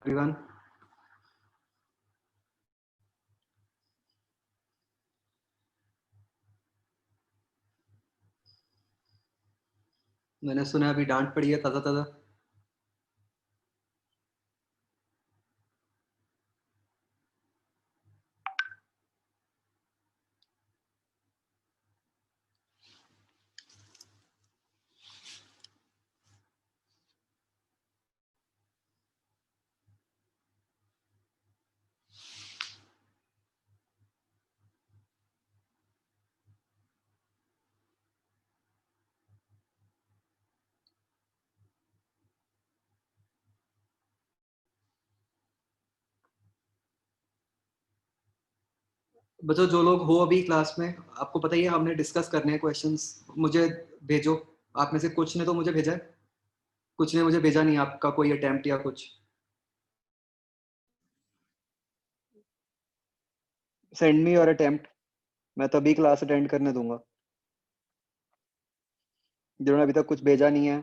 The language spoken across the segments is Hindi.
एवरीवन। मैंने सुना है अभी डांट पड़ी है ताज़ा ताज़ा। बच्चों जो लोग हो अभी क्लास में, आपको पता ही है हमने डिस्कस करने हैं क्वेश्चंस। मुझे भेजो। आप में से कुछ ने तो मुझे भेजा है, कुछ ने मुझे भेजा नहीं आपका कोई अटेम्प्ट या कुछ। Send me your attempt. मैं तभी क्लास अटेंड करने दूंगा। जिन्होंने अभी तक कुछ भेजा नहीं है,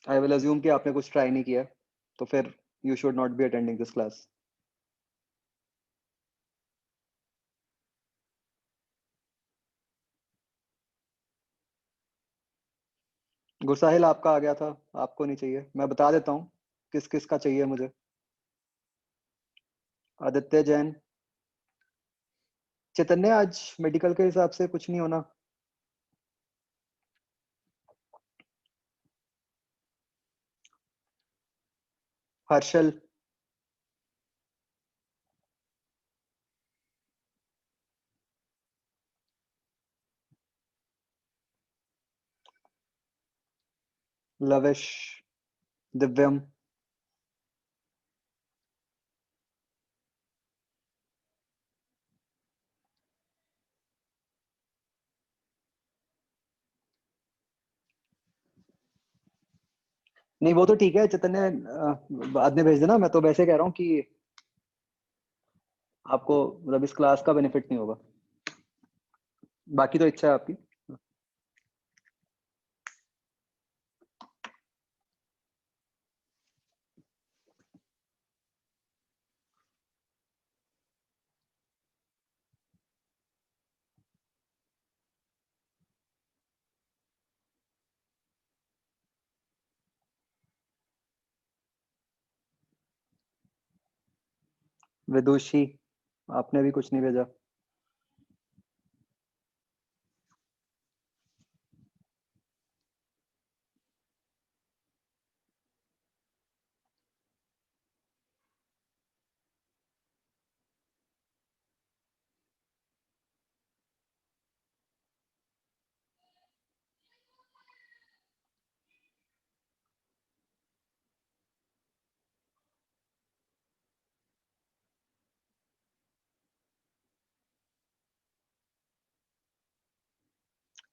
आई विल अज्यूम कि आपने कुछ ट्राई नहीं किया, तो फिर you should not be attending this class. Gursahil आपका आ गया था, आपको नहीं चाहिए। मैं बता देता हूँ किस किस का चाहिए मुझे। आदित्य जैन। चैतन्य, आज मेडिकल के हिसाब से कुछ नहीं होना। हर्षल। लविश। दिव्यम। नहीं वो तो ठीक है चैतन्य, बाद में भेज देना। मैं तो वैसे कह रहा हूँ कि आपको मतलब इस क्लास का बेनिफिट नहीं होगा। बाकी तो इच्छा है आपकी। विदुषी, आपने भी कुछ नहीं भेजा।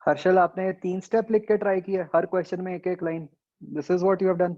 हर्षल, आपने 3 स्टेप लिख के ट्राई किया, हर क्वेश्चन में एक एक line. This is what you have done.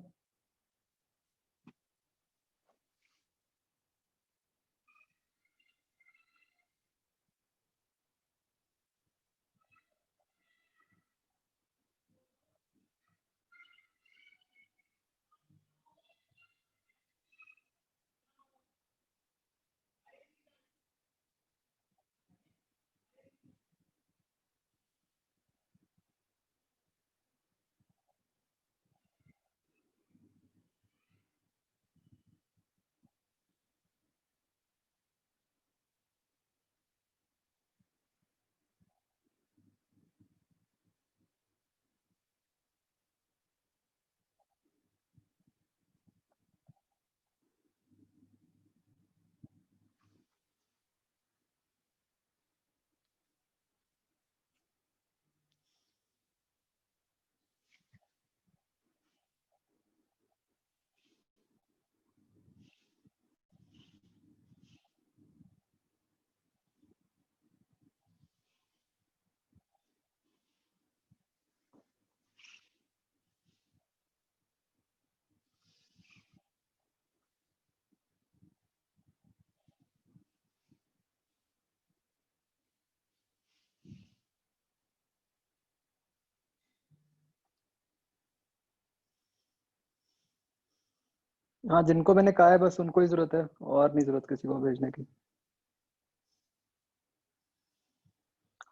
हाँ, जिनको मैंने कहा है बस उनको ही जरूरत है, और नहीं जरूरत किसी को भेजने की।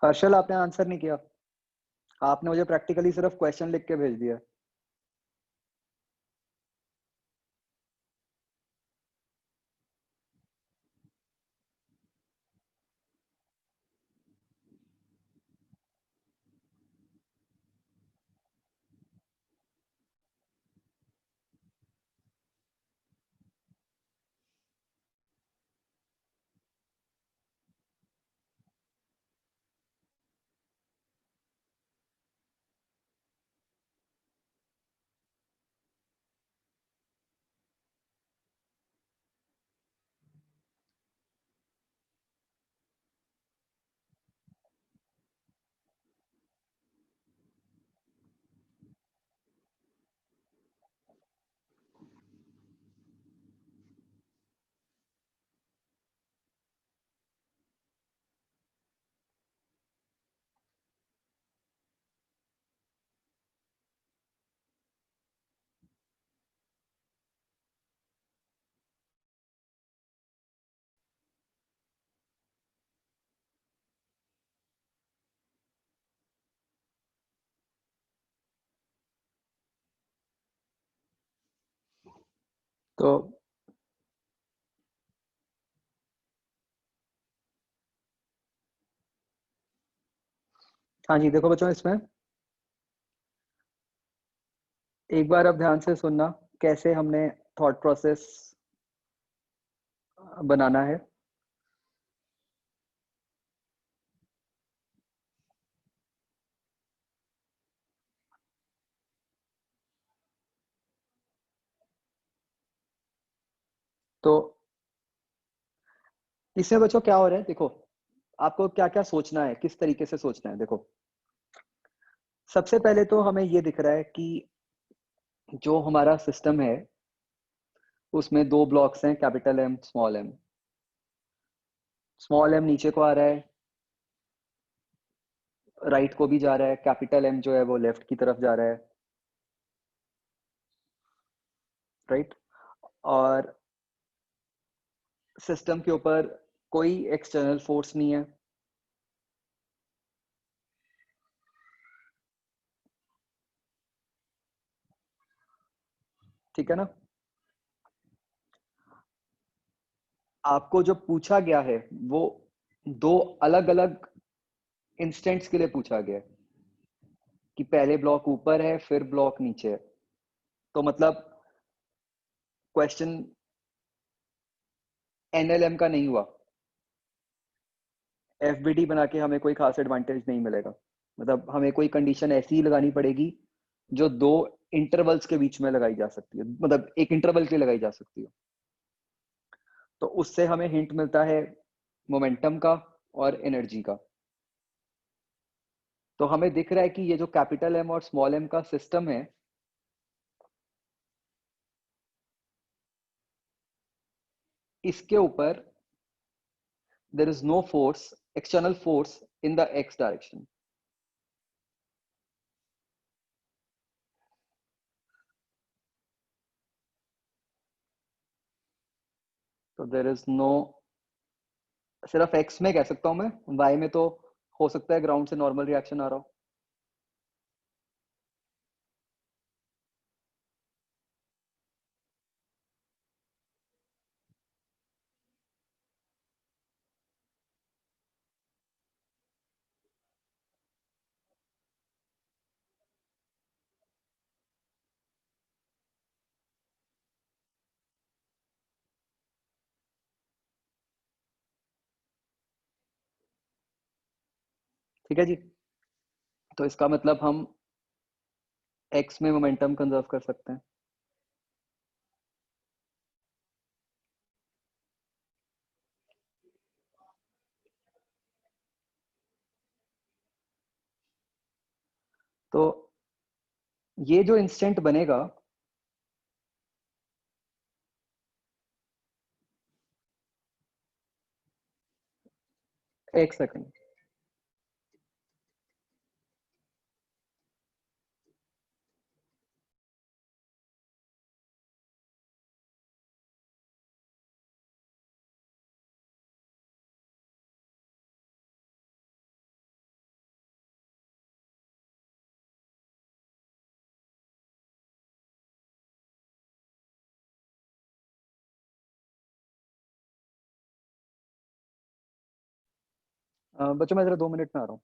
हर्षल, आपने आंसर नहीं किया। आपने मुझे प्रैक्टिकली सिर्फ क्वेश्चन लिख के भेज दिया। तो हाँ जी, देखो बच्चों, इसमें एक बार अब ध्यान से सुनना कैसे हमने थॉट प्रोसेस बनाना है। तो इसमें बच्चों क्या हो रहा है, देखो आपको क्या क्या सोचना है, किस तरीके से सोचना है। देखो, सबसे पहले तो हमें ये दिख रहा है कि जो हमारा सिस्टम है उसमें दो ब्लॉक्स हैं, capital M small M. Small M नीचे को आ रहा है, राइट को भी जा रहा है, कैपिटल एम जो है वो लेफ्ट की तरफ जा रहा है, राइट। और सिस्टम के ऊपर कोई एक्सटर्नल फोर्स नहीं है, ठीक है ना। आपको जो पूछा गया है वो दो अलग अलग इंस्टेंट्स के लिए पूछा गया है, कि पहले ब्लॉक ऊपर है फिर ब्लॉक नीचे है। तो मतलब क्वेश्चन एनएलएम का नहीं हुआ। एफबीडी बना के हमें कोई खास एडवांटेज नहीं मिलेगा। मतलब हमें कोई कंडीशन ऐसी ही लगानी पड़ेगी जो दो इंटरवल्स के बीच में लगाई जा सकती है, मतलब एक इंटरवल के लिए लगाई जा सकती है। तो उससे हमें हिंट मिलता है मोमेंटम का और एनर्जी का। तो हमें दिख रहा है कि ये जो कैपिटल एम और स्मॉल एम का सिस्टम है, इसके ऊपर there is no force, external force in the X direction. तो देयर इज नो, सिर्फ एक्स में कह सकता हूं मैं, वाई में तो हो सकता है ग्राउंड से नॉर्मल रिएक्शन आ रहा हो। ठीक है जी। तो इसका मतलब हम एक्स में मोमेंटम कंजर्व कर सकते हैं। तो ये जो इंस्टेंट बनेगा, एक सेकंड, बच्चों मैं जरा 2 मिनट में आ रहा हूँ।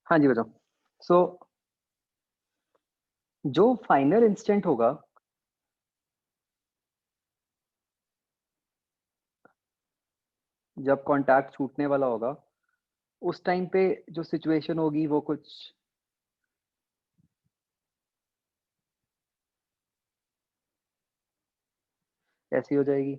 हाँ जी, बताओ। सो जो फाइनल इंस्टेंट होगा, जब कांटेक्ट छूटने वाला होगा, उस टाइम पे जो सिचुएशन होगी वो कुछ ऐसी हो जाएगी।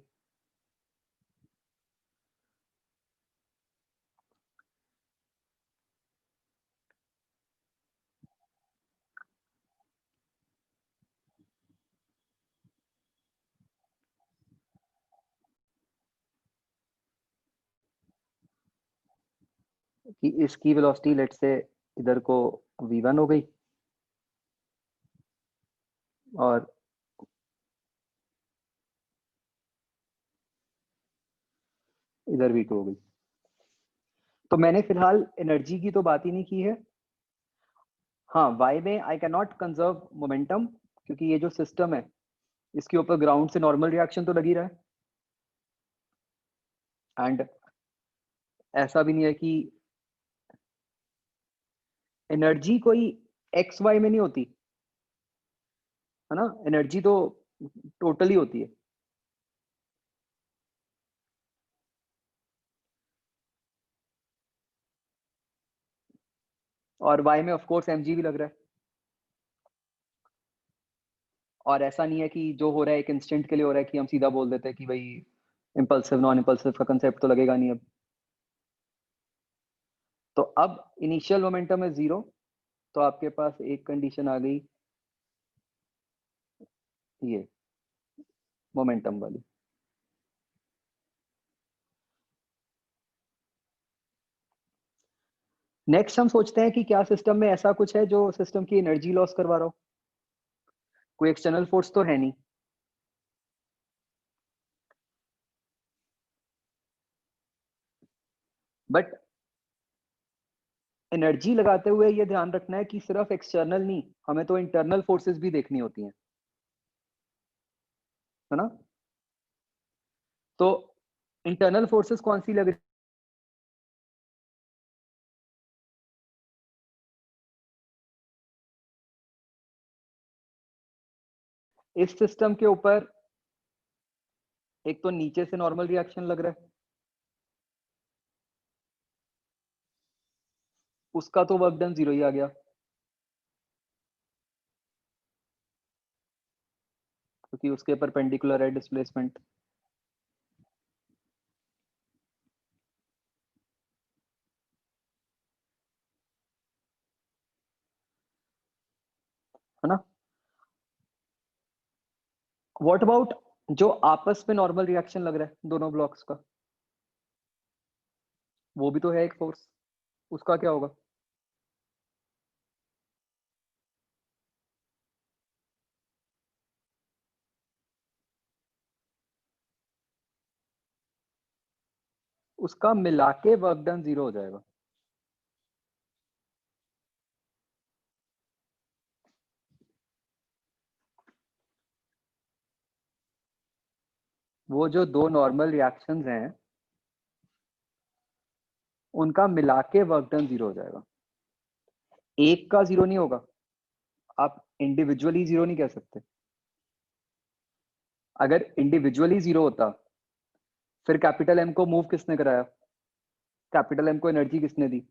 कि इसकी वेलोसिटी लेट से इधर को v1 हो गई और इधर v2 हो गई। तो मैंने फिलहाल एनर्जी की तो बात ही नहीं की है। हाँ, y में I can not conserve momentum, क्योंकि ये जो सिस्टम है इसके ऊपर ग्राउंड से नॉर्मल रिएक्शन तो लगी रहा है, एंड ऐसा भी नहीं है कि एनर्जी कोई एक्स वाई में नहीं होती है ना, एनर्जी तो टोटली होती है। और y में ऑफ कोर्स mg भी लग रहा है। और ऐसा नहीं है कि जो हो रहा है एक इंस्टेंट के लिए हो रहा है कि हम सीधा बोल देते हैं कि भाई इम्पल्सिव नॉन इम्पल्सिव का कंसेप्ट तो लगेगा नहीं अब। तो अब इनिशियल मोमेंटम है 0, तो आपके पास एक कंडीशन आ गई ये मोमेंटम वाली। नेक्स्ट हम सोचते हैं कि क्या सिस्टम में ऐसा कुछ है जो सिस्टम की एनर्जी लॉस करवा रहा हो। कोई एक्सटर्नल फोर्स तो है नहीं, बट एनर्जी लगाते हुए ये ध्यान रखना है कि सिर्फ एक्सटर्नल नहीं, हमें तो इंटरनल फोर्सेस भी देखनी होती हैं, है ना। तो इंटरनल फोर्सेस कौन सी लग रही। इस सिस्टम के ऊपर एक तो नीचे से नॉर्मल रिएक्शन लग रहा है, उसका तो वर्क डन 0 ही आ गया, क्योंकि उसके परपेंडिकुलर है डिस्प्लेसमेंट। है ना। व्हाट अबाउट जो आपस में नॉर्मल रिएक्शन लग रहा है दोनों ब्लॉक्स का, वो भी तो है एक फोर्स, उसका क्या होगा। उसका मिला के वर्क डन 0 हो जाएगा। वो जो दो नॉर्मल रिएक्शंस हैं उनका मिला के वर्क डन 0 हो जाएगा, एक का 0 नहीं होगा। आप इंडिविजुअली 0 नहीं कह सकते। अगर इंडिविजुअली 0 होता फिर कैपिटल एम को मूव किसने कराया, कैपिटल एम को एनर्जी किसने दी।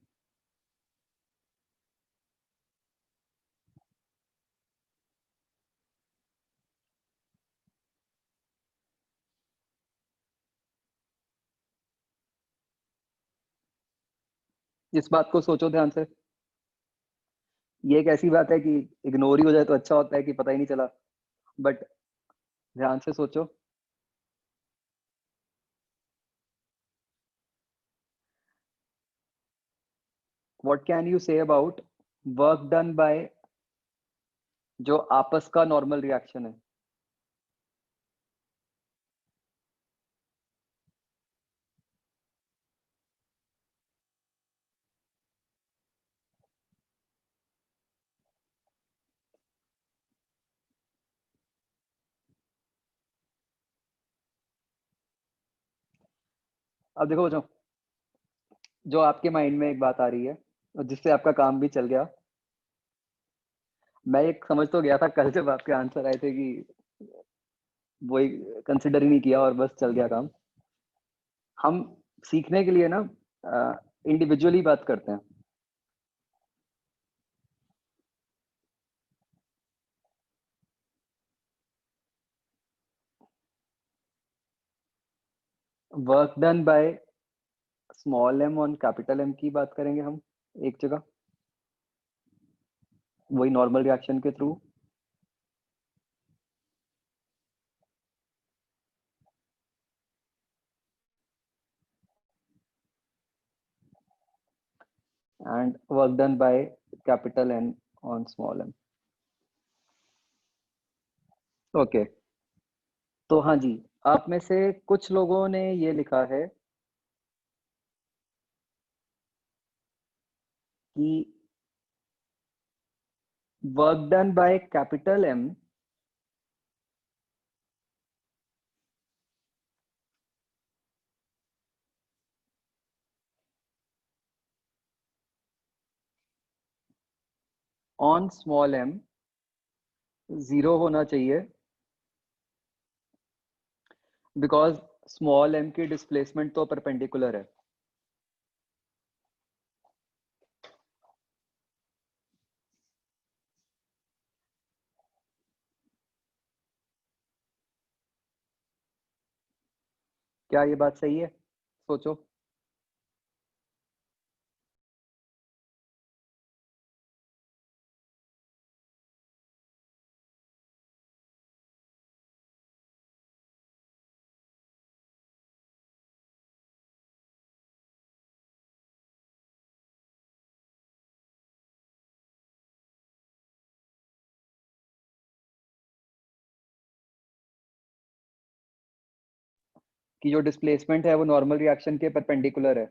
इस बात को सोचो ध्यान से। ये एक ऐसी बात है कि इग्नोर ही हो जाए तो अच्छा होता है कि पता ही नहीं चला, बट ध्यान से सोचो। What can you say about work done bye जो आपस का नॉर्मल रिएक्शन है। अब देखो जो आपके माइंड में एक बात आ रही है और जिससे आपका काम भी चल गया। मैं एक समझ तो गया था कल जब आपके आंसर आए थे कि वही कंसिडर ही नहीं किया और बस चल गया काम। हम सीखने के लिए ना इंडिविजुअली बात करते हैं। Work done by small M on capital M की बात करेंगे हम एक जगह, वही नॉर्मल रिएक्शन के through. And work done by capital N on small M. Okay, तो हाँ जी, आप में से कुछ लोगों ने ये लिखा है कि work done by capital M on small M 0 होना चाहिए, बिकॉज स्मॉल एम की डिस्प्लेसमेंट तो परपेंडिकुलर है। क्या ये बात सही है? सोचो। कि जो डिस्प्लेसमेंट है वो नॉर्मल रिएक्शन के परपेंडिकुलर है।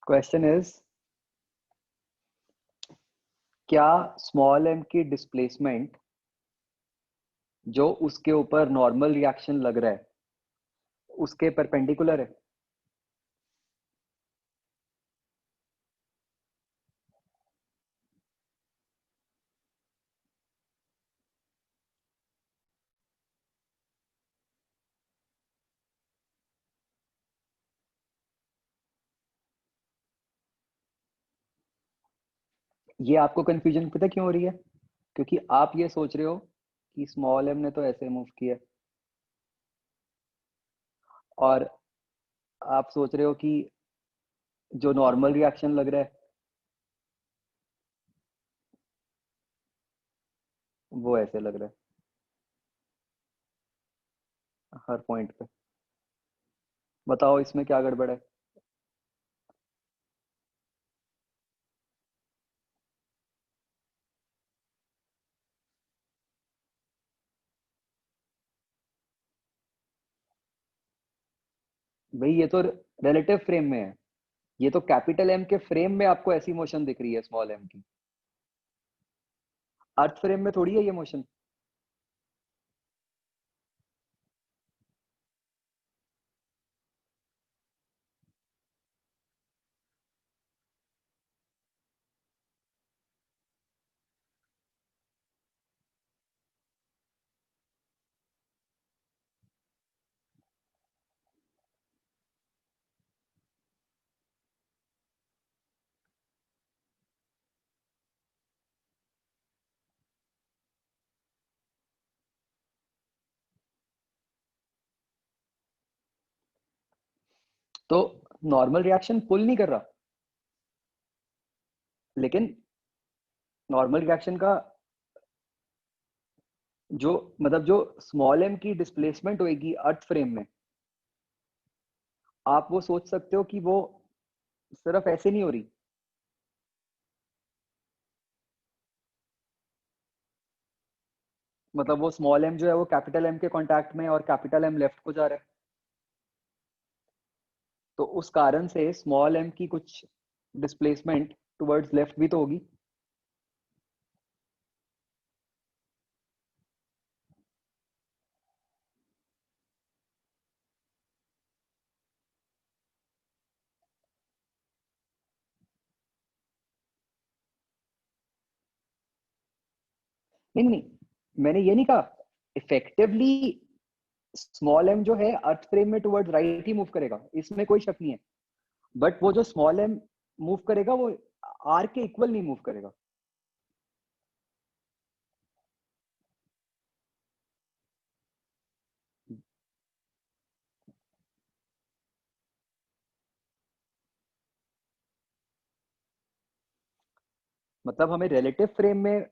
क्वेश्चन इज, क्या स्मॉल एम की डिस्प्लेसमेंट जो उसके ऊपर नॉर्मल रिएक्शन लग रहा है उसके परपेंडिकुलर है? ये आपको कंफ्यूजन पता क्यों हो रही है? क्योंकि आप ये सोच रहे हो कि स्मॉल एम ने तो ऐसे मूव किया, और आप सोच रहे हो कि जो नॉर्मल रिएक्शन लग रहा है वो ऐसे लग रहा है हर पॉइंट पे। बताओ इसमें क्या गड़बड़ है? भाई ये तो रिलेटिव फ्रेम में है, ये तो कैपिटल एम के फ्रेम में आपको ऐसी मोशन दिख रही है स्मॉल एम की। अर्थ फ्रेम में थोड़ी है ये मोशन। तो नॉर्मल रिएक्शन पुल नहीं कर रहा, लेकिन नॉर्मल रिएक्शन का जो मतलब जो स्मॉल एम की डिस्प्लेसमेंट होगी अर्थ फ्रेम में, आप वो सोच सकते हो कि वो सिर्फ ऐसे नहीं हो रही। मतलब वो स्मॉल एम जो है वो कैपिटल एम के कांटेक्ट में है और कैपिटल एम लेफ्ट को जा रहा है, तो उस कारण से स्मॉल एम की कुछ डिस्प्लेसमेंट टुवर्ड्स लेफ्ट भी तो होगी। नहीं नहीं, मैंने ये नहीं कहा। इफेक्टिवली स्मॉल एम जो है अर्थ फ्रेम में टुवर्ड्स राइट ही मूव करेगा, इसमें कोई शक नहीं है। बट वो जो स्मॉल एम मूव करेगा वो आर के इक्वल नहीं मूव करेगा। मतलब हमें रिलेटिव फ्रेम में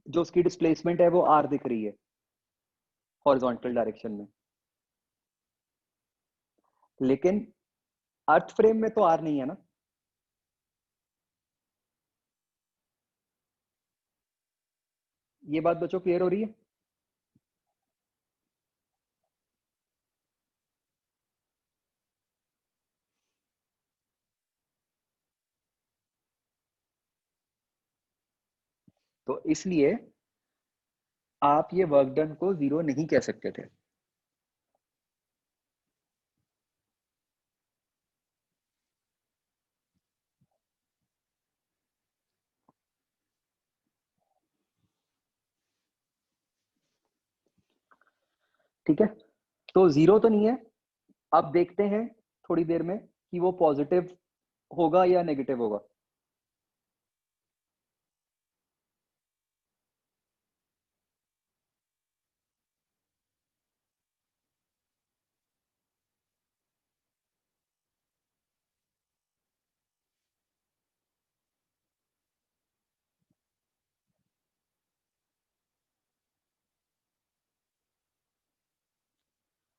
जो उसकी डिस्प्लेसमेंट है वो आर दिख रही है हॉरिजॉन्टल डायरेक्शन में, लेकिन अर्थ फ्रेम में तो आर नहीं है ना। ये बात बच्चों क्लियर हो रही है? तो इसलिए आप ये वर्क डन को 0 नहीं कह सकते थे। ठीक है, तो 0 तो नहीं है। अब देखते हैं थोड़ी देर में कि वो पॉजिटिव होगा या नेगेटिव होगा।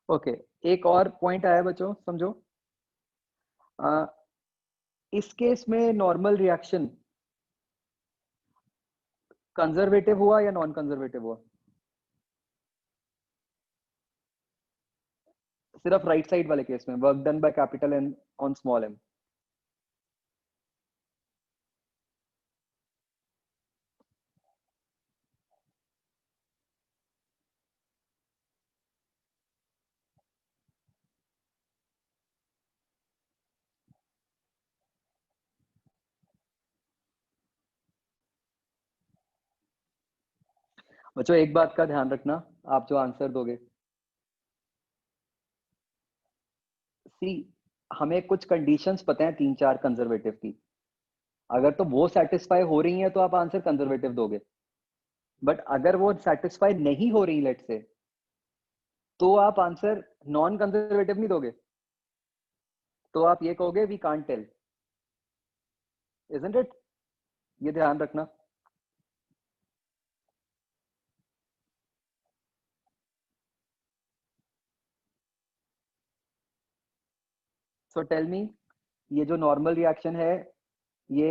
ओके, एक और पॉइंट आया बच्चों, समझो। आ, इस केस में नॉर्मल रिएक्शन कंजर्वेटिव हुआ या नॉन कंजर्वेटिव हुआ? सिर्फ राइट साइड वाले केस में, work done by capital N on small M. बच्चों एक बात का ध्यान रखना, आप जो आंसर दोगे, सी हमें कुछ कंडीशंस पता है 3-4 कंजर्वेटिव की। अगर तो वो सेटिस्फाई हो रही है तो आप आंसर कंजर्वेटिव दोगे, बट अगर वो सेटिस्फाई नहीं हो रही लेट से, तो आप आंसर नॉन कंजर्वेटिव नहीं दोगे, तो आप ये कहोगे we can't tell, isn't it? ये ध्यान रखना। सो टेल मी, ये जो नॉर्मल रिएक्शन है, ये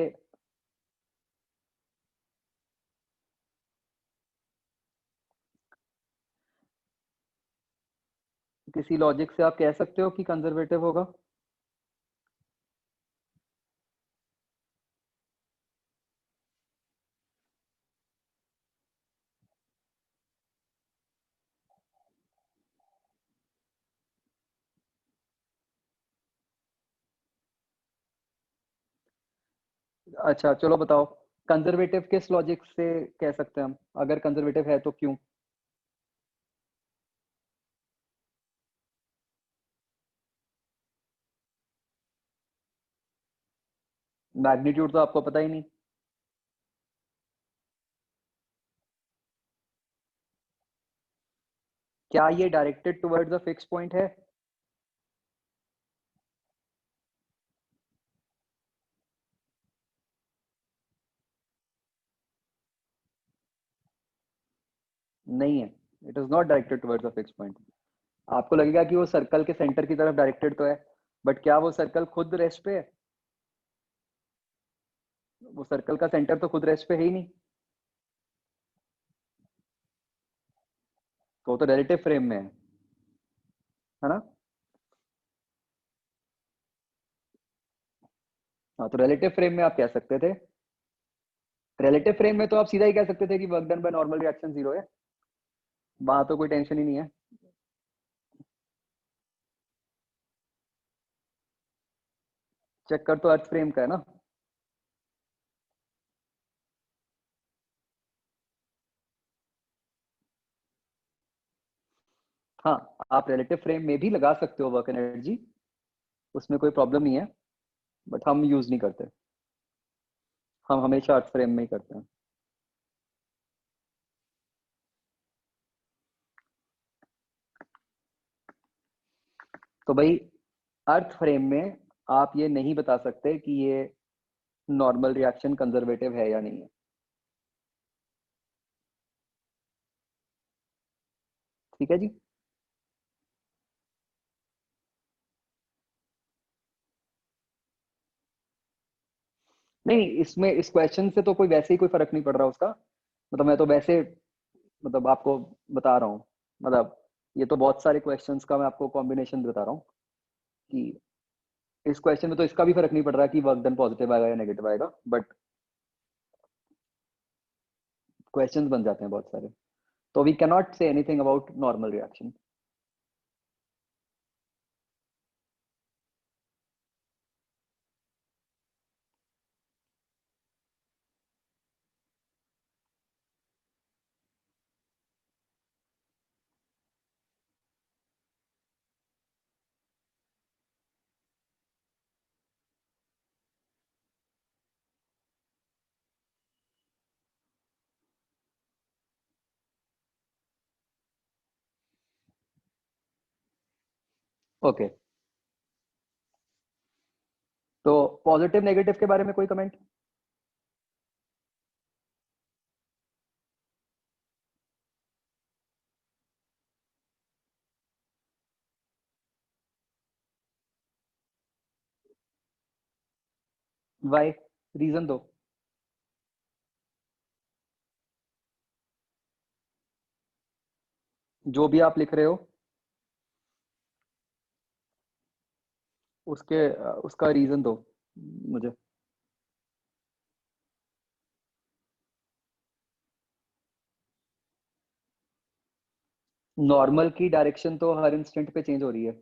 किसी लॉजिक से आप कह सकते हो कि कंजर्वेटिव होगा? अच्छा चलो बताओ, कंजर्वेटिव किस लॉजिक से कह सकते हैं हम? अगर कंजर्वेटिव है तो क्यों? मैग्नीट्यूड तो आपको पता ही नहीं। क्या ये directed towards a fix point है? नहीं है, it is not directed towards a fix point. आपको लगेगा कि वो सर्कल के सेंटर की तरफ डायरेक्टेड तो है, बट क्या वो सर्कल खुद रेस्ट पे है? वो सर्कल का सेंटर तो खुद रेस्ट पे है ही नहीं, तो वो तो रिलेटिव फ्रेम में है ना? हाँ, तो रिलेटिव फ्रेम में आप कह सकते थे, रिलेटिव फ्रेम में तो आप सीधा ही कह सकते थे कि work done by normal reaction 0 है, वहां तो कोई टेंशन ही नहीं है। चक्कर तो अर्थ फ्रेम का है ना। हाँ, आप रिलेटिव फ्रेम में भी लगा सकते हो वर्क एनर्जी, उसमें कोई प्रॉब्लम नहीं है, बट हम यूज नहीं करते, हम हमेशा अर्थ फ्रेम में ही करते हैं। तो भाई, अर्थ फ्रेम में आप ये नहीं बता सकते कि ये नॉर्मल रिएक्शन कंजर्वेटिव है या नहीं है। ठीक है जी। नहीं, इसमें इस क्वेश्चन से तो कोई वैसे ही कोई फर्क नहीं पड़ रहा उसका, मतलब मैं तो वैसे, मतलब आपको बता रहा हूँ, मतलब ये तो बहुत सारे क्वेश्चंस का मैं आपको कॉम्बिनेशन बता रहा हूँ कि इस क्वेश्चन में तो इसका भी फर्क नहीं पड़ रहा कि वर्क डन पॉजिटिव आएगा या नेगेटिव आएगा, बट क्वेश्चंस बन जाते हैं बहुत सारे। तो we cannot say anything about normal reaction. Okay, तो पॉजिटिव नेगेटिव के बारे में कोई कमेंट? वाई, रीजन दो. जो भी आप लिख रहे हो उसका रीजन दो मुझे. नॉर्मल की डायरेक्शन तो हर इंस्टेंट पे चेंज हो रही है.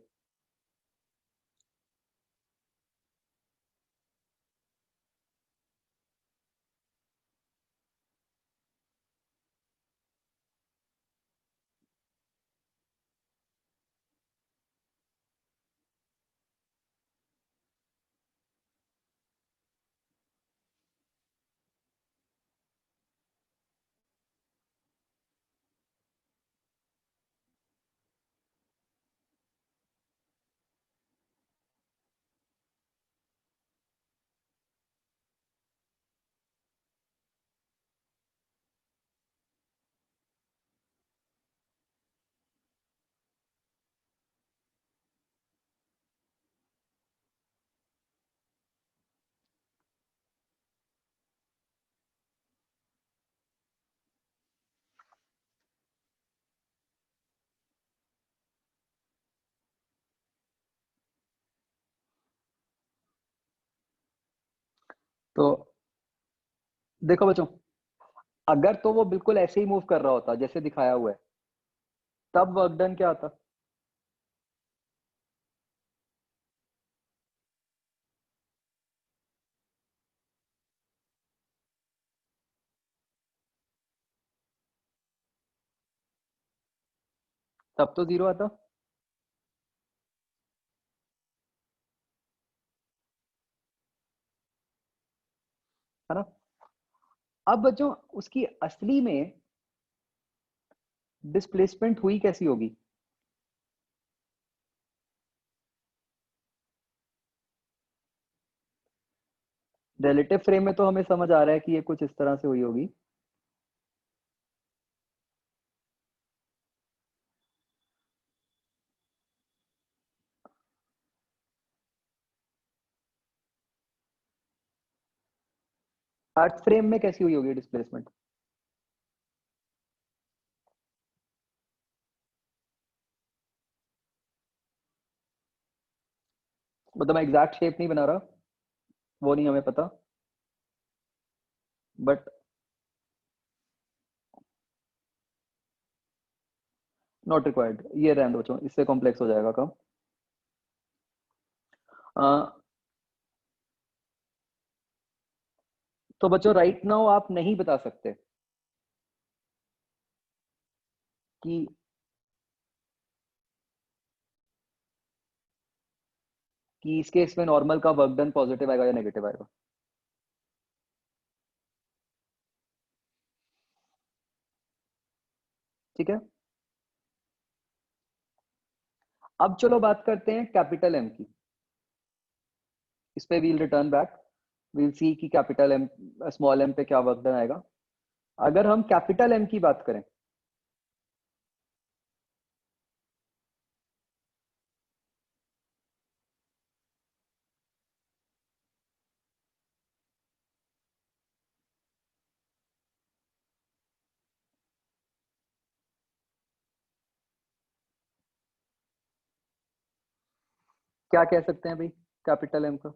तो देखो बच्चों, अगर तो वो बिल्कुल ऐसे ही मूव कर रहा होता जैसे दिखाया हुआ है, तब वर्क डन क्या आता? तब तो जीरो आता, है ना? अब बच्चों, उसकी असली में डिस्प्लेसमेंट हुई कैसी होगी? रिलेटिव फ्रेम में तो हमें समझ आ रहा है कि ये कुछ इस तरह से हुई होगी. अर्थ फ्रेम में कैसी हुई होगी डिस्प्लेसमेंट? मतलब मैं एग्जैक्ट शेप नहीं बना रहा, वो नहीं हमें पता, बट नॉट रिक्वायर्ड. ये रहने दो बच्चों, इससे कॉम्प्लेक्स हो जाएगा काम. तो बच्चों राइट नाउ आप नहीं बता सकते कि इस केस में नॉर्मल का वर्क डन पॉजिटिव आएगा या नेगेटिव आएगा. ठीक है, अब चलो बात करते हैं कैपिटल एम की. इस पे वील रिटर्न बैक, वील सी कि कैपिटल एम स्मॉल एम पे क्या वर्क डन आएगा. अगर हम कैपिटल एम की बात करें, क्या कह सकते हैं भाई कैपिटल एम का?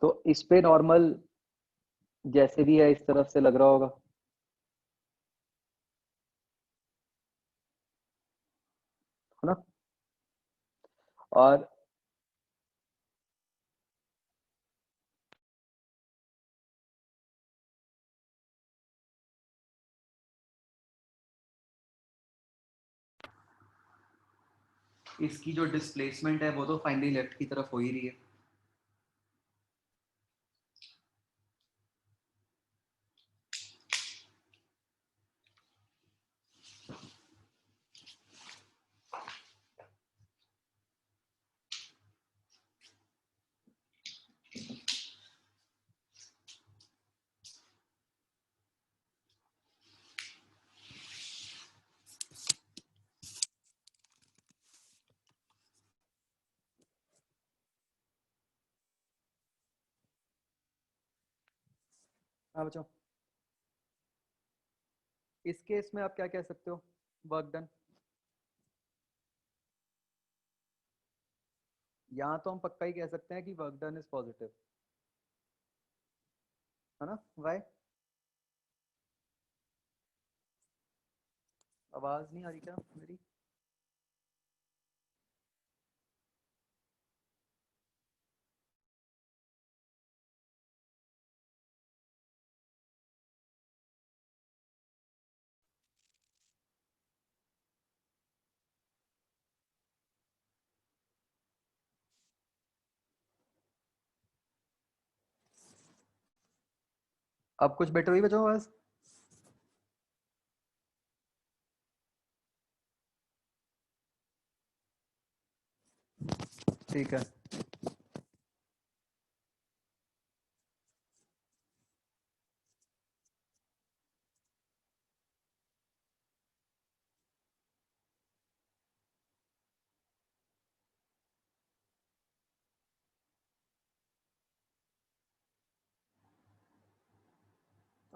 तो इस पे नॉर्मल जैसे भी है इस तरफ से लग रहा होगा, है ना? और इसकी जो डिस्प्लेसमेंट है वो तो फाइनली लेफ्ट की तरफ हो ही रही है। हाँ बच्चों, इस केस में आप क्या कह सकते हो? Work done. यहाँ तो हम पक्का ही कह सकते हैं कि वर्क डन इज पॉजिटिव, है ना? वाई? आवाज नहीं आ रही क्या मेरी? अब कुछ बेटर हुई बच्चों आवाज? ठीक है।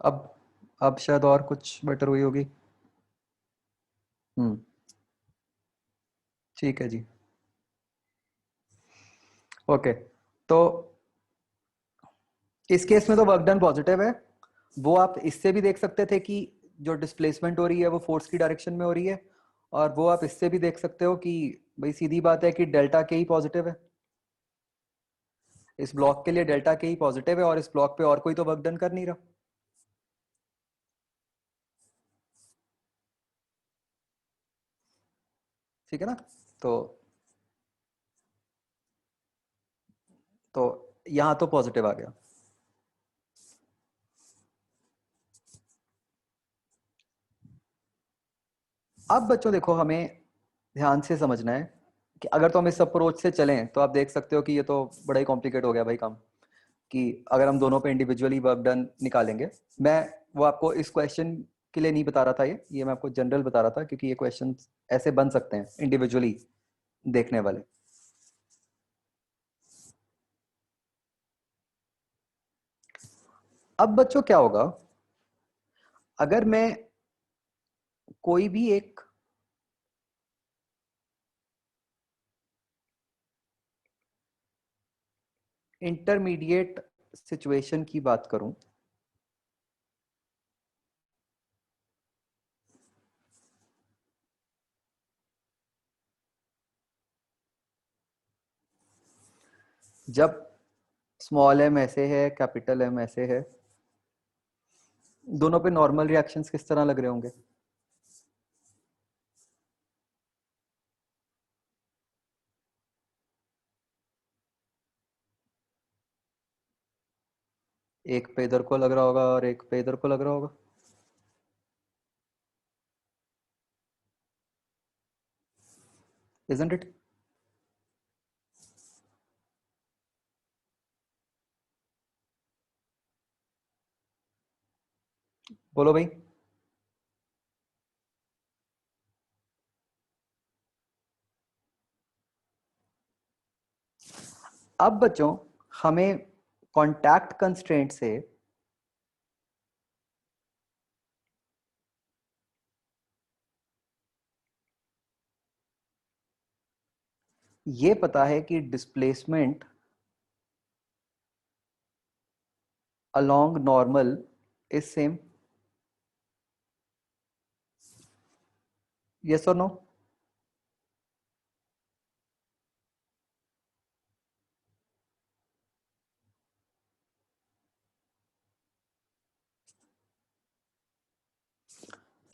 अब अब शायद और कुछ बेटर हुई होगी। ठीक है जी। ओके, तो इस केस में तो वर्क डन पॉजिटिव है। वो आप इससे भी देख सकते थे कि जो डिस्प्लेसमेंट हो रही है वो फोर्स की डायरेक्शन में हो रही है, और वो आप इससे भी देख सकते हो कि भाई सीधी बात है कि डेल्टा के ही पॉजिटिव है। इस ब्लॉक के लिए डेल्टा के ही पॉजिटिव है और इस ब्लॉक पे और कोई तो वर्क डन कर नहीं रहा। ठीक है ना? तो तो यहां तो पॉजिटिव आ गया। अब बच्चों देखो, हमें ध्यान से समझना है कि अगर तो हम इस अप्रोच से चलें तो आप देख सकते हो कि ये तो बड़ा ही कॉम्प्लिकेट हो गया भाई काम, कि अगर हम दोनों पे इंडिविजुअली वर्क डन निकालेंगे। मैं वो आपको इस क्वेश्चन के लिए नहीं बता रहा था, ये मैं आपको जनरल बता रहा था, क्योंकि ये क्वेश्चन ऐसे बन सकते हैं इंडिविजुअली देखने वाले। अब बच्चों क्या होगा अगर मैं कोई भी एक इंटरमीडिएट सिचुएशन की बात करूं, जब स्मॉल एम ऐसे है, कैपिटल एम ऐसे है, दोनों पे नॉर्मल रिएक्शंस किस तरह लग रहे होंगे? एक पे इधर को लग रहा होगा और एक पे इधर को लग रहा होगा। Isn't it? बोलो भाई। अब बच्चों, हमें कांटेक्ट कंस्ट्रेंट से ये पता है कि displacement along normal is same? Yes or no?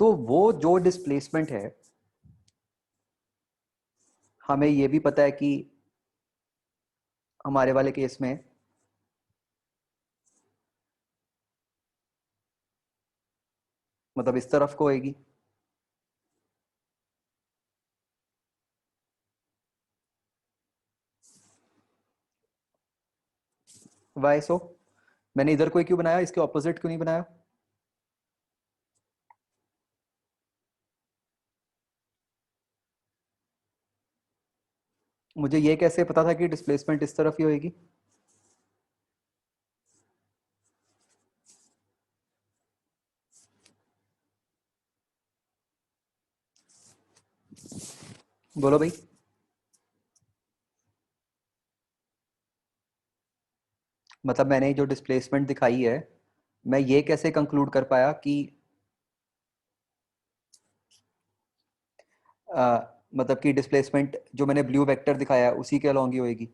तो वो जो डिस्प्लेसमेंट है, हमें ये भी पता है कि हमारे वाले केस में मतलब इस तरफ को होएगी। वाई सो? मैंने इधर कोई क्यों बनाया, इसके ऑपोजिट क्यों नहीं बनाया? मुझे ये कैसे पता था कि डिस्प्लेसमेंट इस तरफ ही होएगी? बोलो भाई। मतलब मैंने जो डिस्प्लेसमेंट दिखाई है, मैं ये कैसे कंक्लूड कर पाया कि मतलब कि डिस्प्लेसमेंट जो मैंने ब्लू वेक्टर दिखाया है उसी के अलोंग ही होएगी?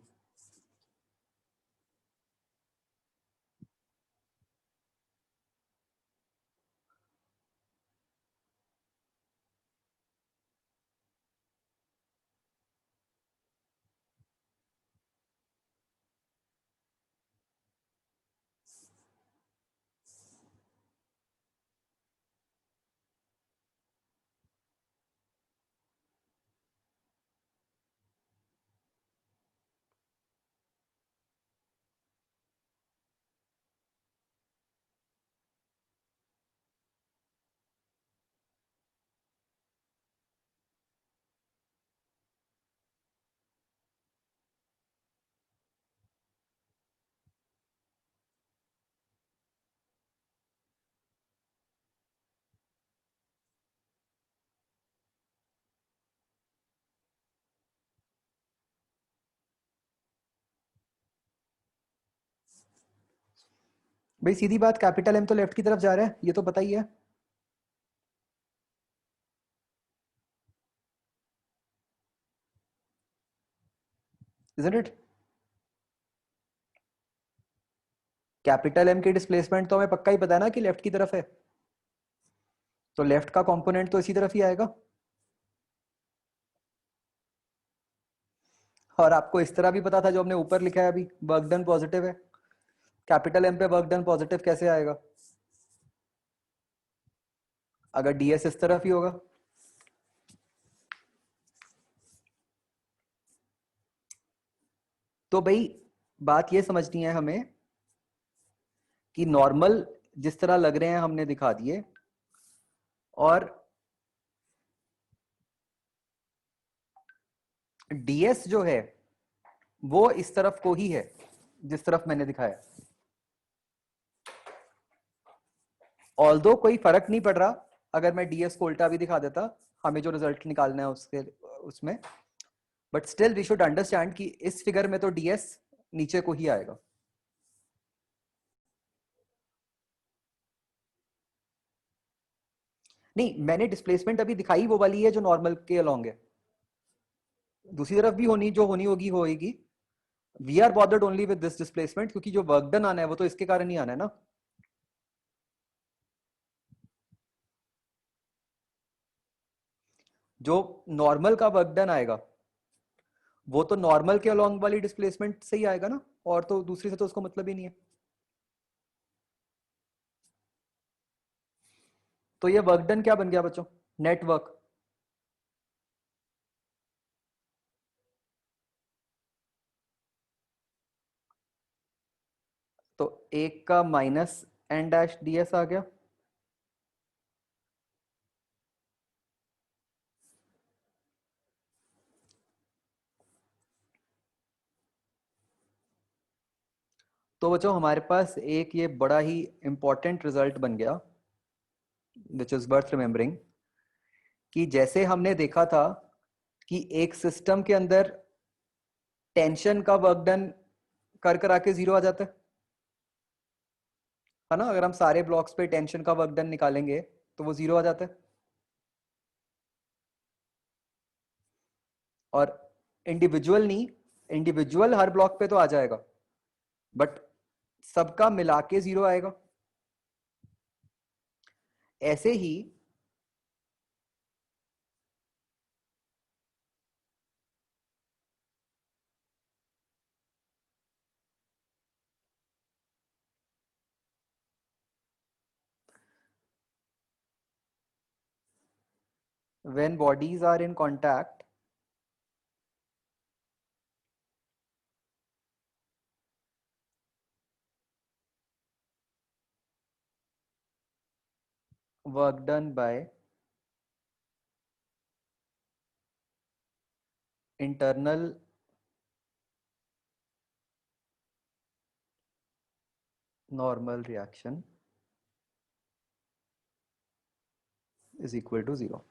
भाई सीधी बात, कैपिटल एम तो लेफ्ट की तरफ जा रहा है, ये तो पता ही है। Isn't it? कैपिटल एम की डिस्प्लेसमेंट तो हमें पक्का ही पता है ना कि लेफ्ट की तरफ है, तो लेफ्ट का कंपोनेंट तो इसी तरफ ही आएगा। और आपको इस तरह भी पता था जो हमने ऊपर लिखा है अभी, वर्क डन पॉजिटिव है। कैपिटल एम पे वर्क डन पॉजिटिव कैसे आएगा अगर डीएस इस तरफ ही होगा? तो भाई बात ये समझनी है हमें कि नॉर्मल जिस तरह लग रहे हैं हमने दिखा दिए, और डीएस जो है वो इस तरफ को ही है जिस तरफ मैंने दिखाया। ऑल्दो कोई फर्क नहीं पड़ रहा अगर मैं डीएस को उल्टा भी दिखा देता, हमें जो रिजल्ट निकालना है उसके उसमें, but still we should understand कि इस फिगर में तो डीएस नीचे को ही आएगा। नहीं, मैंने डिस्प्लेसमेंट अभी दिखाई वो वाली है जो नॉर्मल के अलोंग है, दूसरी तरफ भी होनी जो होनी होगी होएगी। We are bothered only with this displacement क्योंकि जो वर्क डन आना है वो तो इसके कारण ही आना है ना। जो नॉर्मल का वर्क डन आएगा वो तो नॉर्मल के अलोंग वाली डिस्प्लेसमेंट से ही आएगा ना, और तो दूसरी से तो उसको मतलब ही नहीं है। तो ये वर्क डन क्या बन गया बच्चों? नेटवर्क। तो एक का minus N dash D S आ गया, तो बच्चों हमारे पास एक ये बड़ा ही इंपॉर्टेंट रिजल्ट बन गया विच इज वर्थ रिमेम्बरिंग, कि जैसे हमने देखा था कि एक सिस्टम के अंदर टेंशन का वर्क डन कर कर आके जीरो आ जाता है, है ना, अगर हम सारे ब्लॉक्स पे टेंशन का वर्क डन निकालेंगे तो वो 0 आ जाता है। और इंडिविजुअल नहीं, इंडिविजुअल हर ब्लॉक पे तो आ जाएगा, बट सबका मिला के 0 आएगा। ऐसे ही when bodies are in contact, work done by internal normal reaction is equal to 0.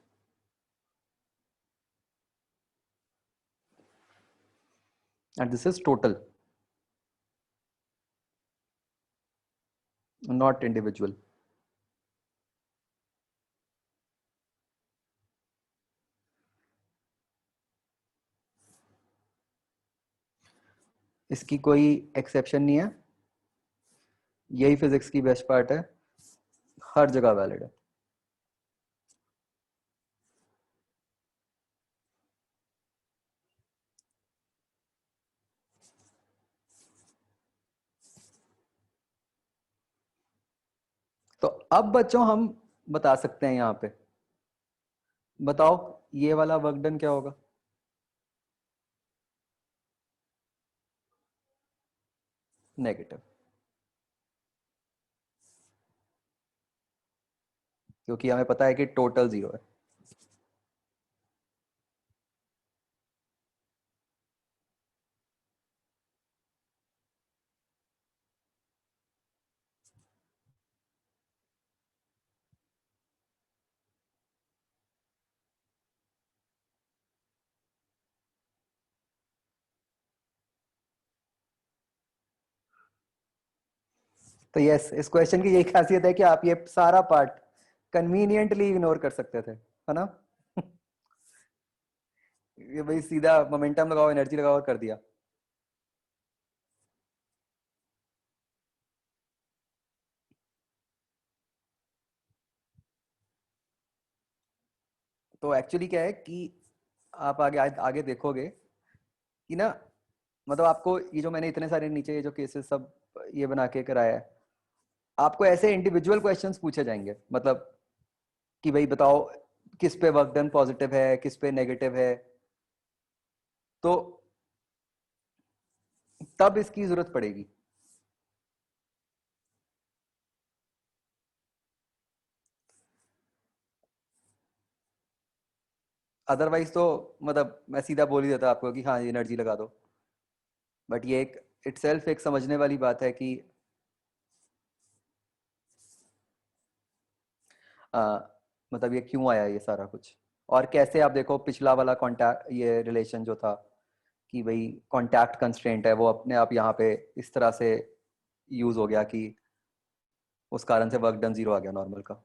And this is total, not individual. इसकी कोई एक्सेप्शन नहीं है, यही फिजिक्स की बेस्ट पार्ट है, हर जगह वैलिड है। तो अब बच्चों हम बता सकते हैं, यहाँ पे बताओ ये वाला वर्क डन क्या होगा? नेगेटिव, क्योंकि हमें पता है कि टोटल 0 है। तो यस, इस क्वेश्चन की यही खासियत है कि आप ये सारा पार्ट कन्वीनियंटली इग्नोर कर सकते थे, है ना? ये भाई सीधा मोमेंटम लगाओ, एनर्जी लगाओ और कर दिया। तो एक्चुअली क्या है कि आप आगे आगे देखोगे कि ना, मतलब आपको ये जो मैंने इतने सारे नीचे ये जो केसेस सब ये बना के कराया है, आपको ऐसे इंडिविजुअल क्वेश्चंस पूछे जाएंगे, मतलब कि भाई बताओ किस पे वर्क डन पॉजिटिव है, किस पे नेगेटिव है, तो तब इसकी जरूरत पड़ेगी। अदरवाइज तो मतलब मैं सीधा बोल ही देता आपको कि हाँ एनर्जी लगा दो, बट ये एक इटसेल्फ एक समझने वाली बात है कि आ, मतलब ये क्यों आया ये सारा कुछ, और कैसे आप देखो पिछला वाला कॉन्टैक्ट ये रिलेशन जो था कि भाई कॉन्टैक्ट कंस्ट्रेंट है, वो अपने आप यहाँ पे इस तरह से यूज हो गया कि उस कारण से वर्क डन 0 आ गया नॉर्मल का।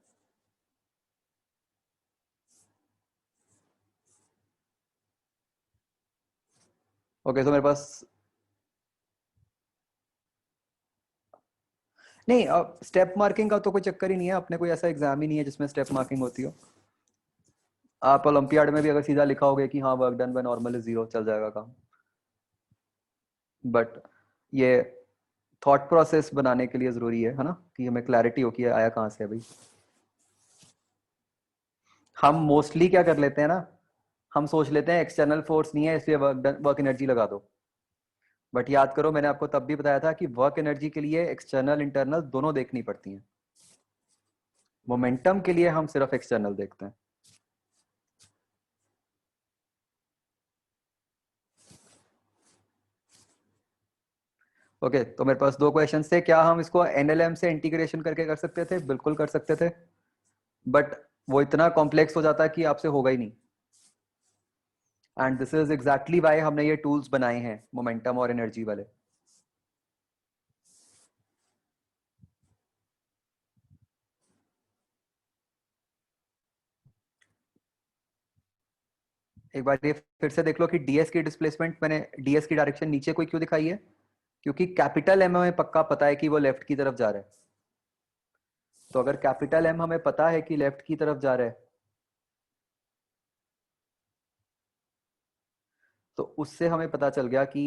ओके, तो मेरे पास नहीं, स्टेप मार्किंग का तो कोई चक्कर ही नहीं है, अपने कोई ऐसा एग्जाम ही नहीं है जिसमें स्टेप मार्किंग होती हो। आप ओलंपियाड में भी अगर सीधा लिखा होगे कि हाँ work done by normal is 0, चल जाएगा काम। बट ये थॉट प्रोसेस बनाने के लिए जरूरी है ना, कि हमें क्लैरिटी हो कि आया कहाँ से है भाई। हम मोस्टली क्या कर लेते हैं ना, हम सोच लेते हैं एक्सटर्नल फोर्स नहीं है इसलिए वर्क एनर्जी लगा दो, बट याद करो मैंने आपको तब भी बताया था कि वर्क एनर्जी के लिए एक्सटर्नल इंटरनल दोनों देखनी पड़ती हैं। मोमेंटम के लिए हम सिर्फ एक्सटर्नल देखते हैं। ओके, तो मेरे पास दो क्वेश्चन थे, क्या हम इसको एनएलएम से इंटीग्रेशन करके कर सकते थे? बिल्कुल कर सकते थे, बट वो इतना कॉम्प्लेक्स हो जाता है कि आपसे होगा ही नहीं। And this is exactly Y हमने ये टूल्स बनाए हैं मोमेंटम और एनर्जी वाले। एक बार ये फिर से देख लो कि ds की डिस्प्लेसमेंट मैंने ds की डायरेक्शन नीचे कोई क्यों दिखाई है, क्योंकि कैपिटल M हमें पक्का पता है कि वो लेफ्ट की तरफ जा रहा है। तो अगर कैपिटल M हमें पता है कि लेफ्ट की तरफ जा रहा है, तो उससे हमें पता चल गया कि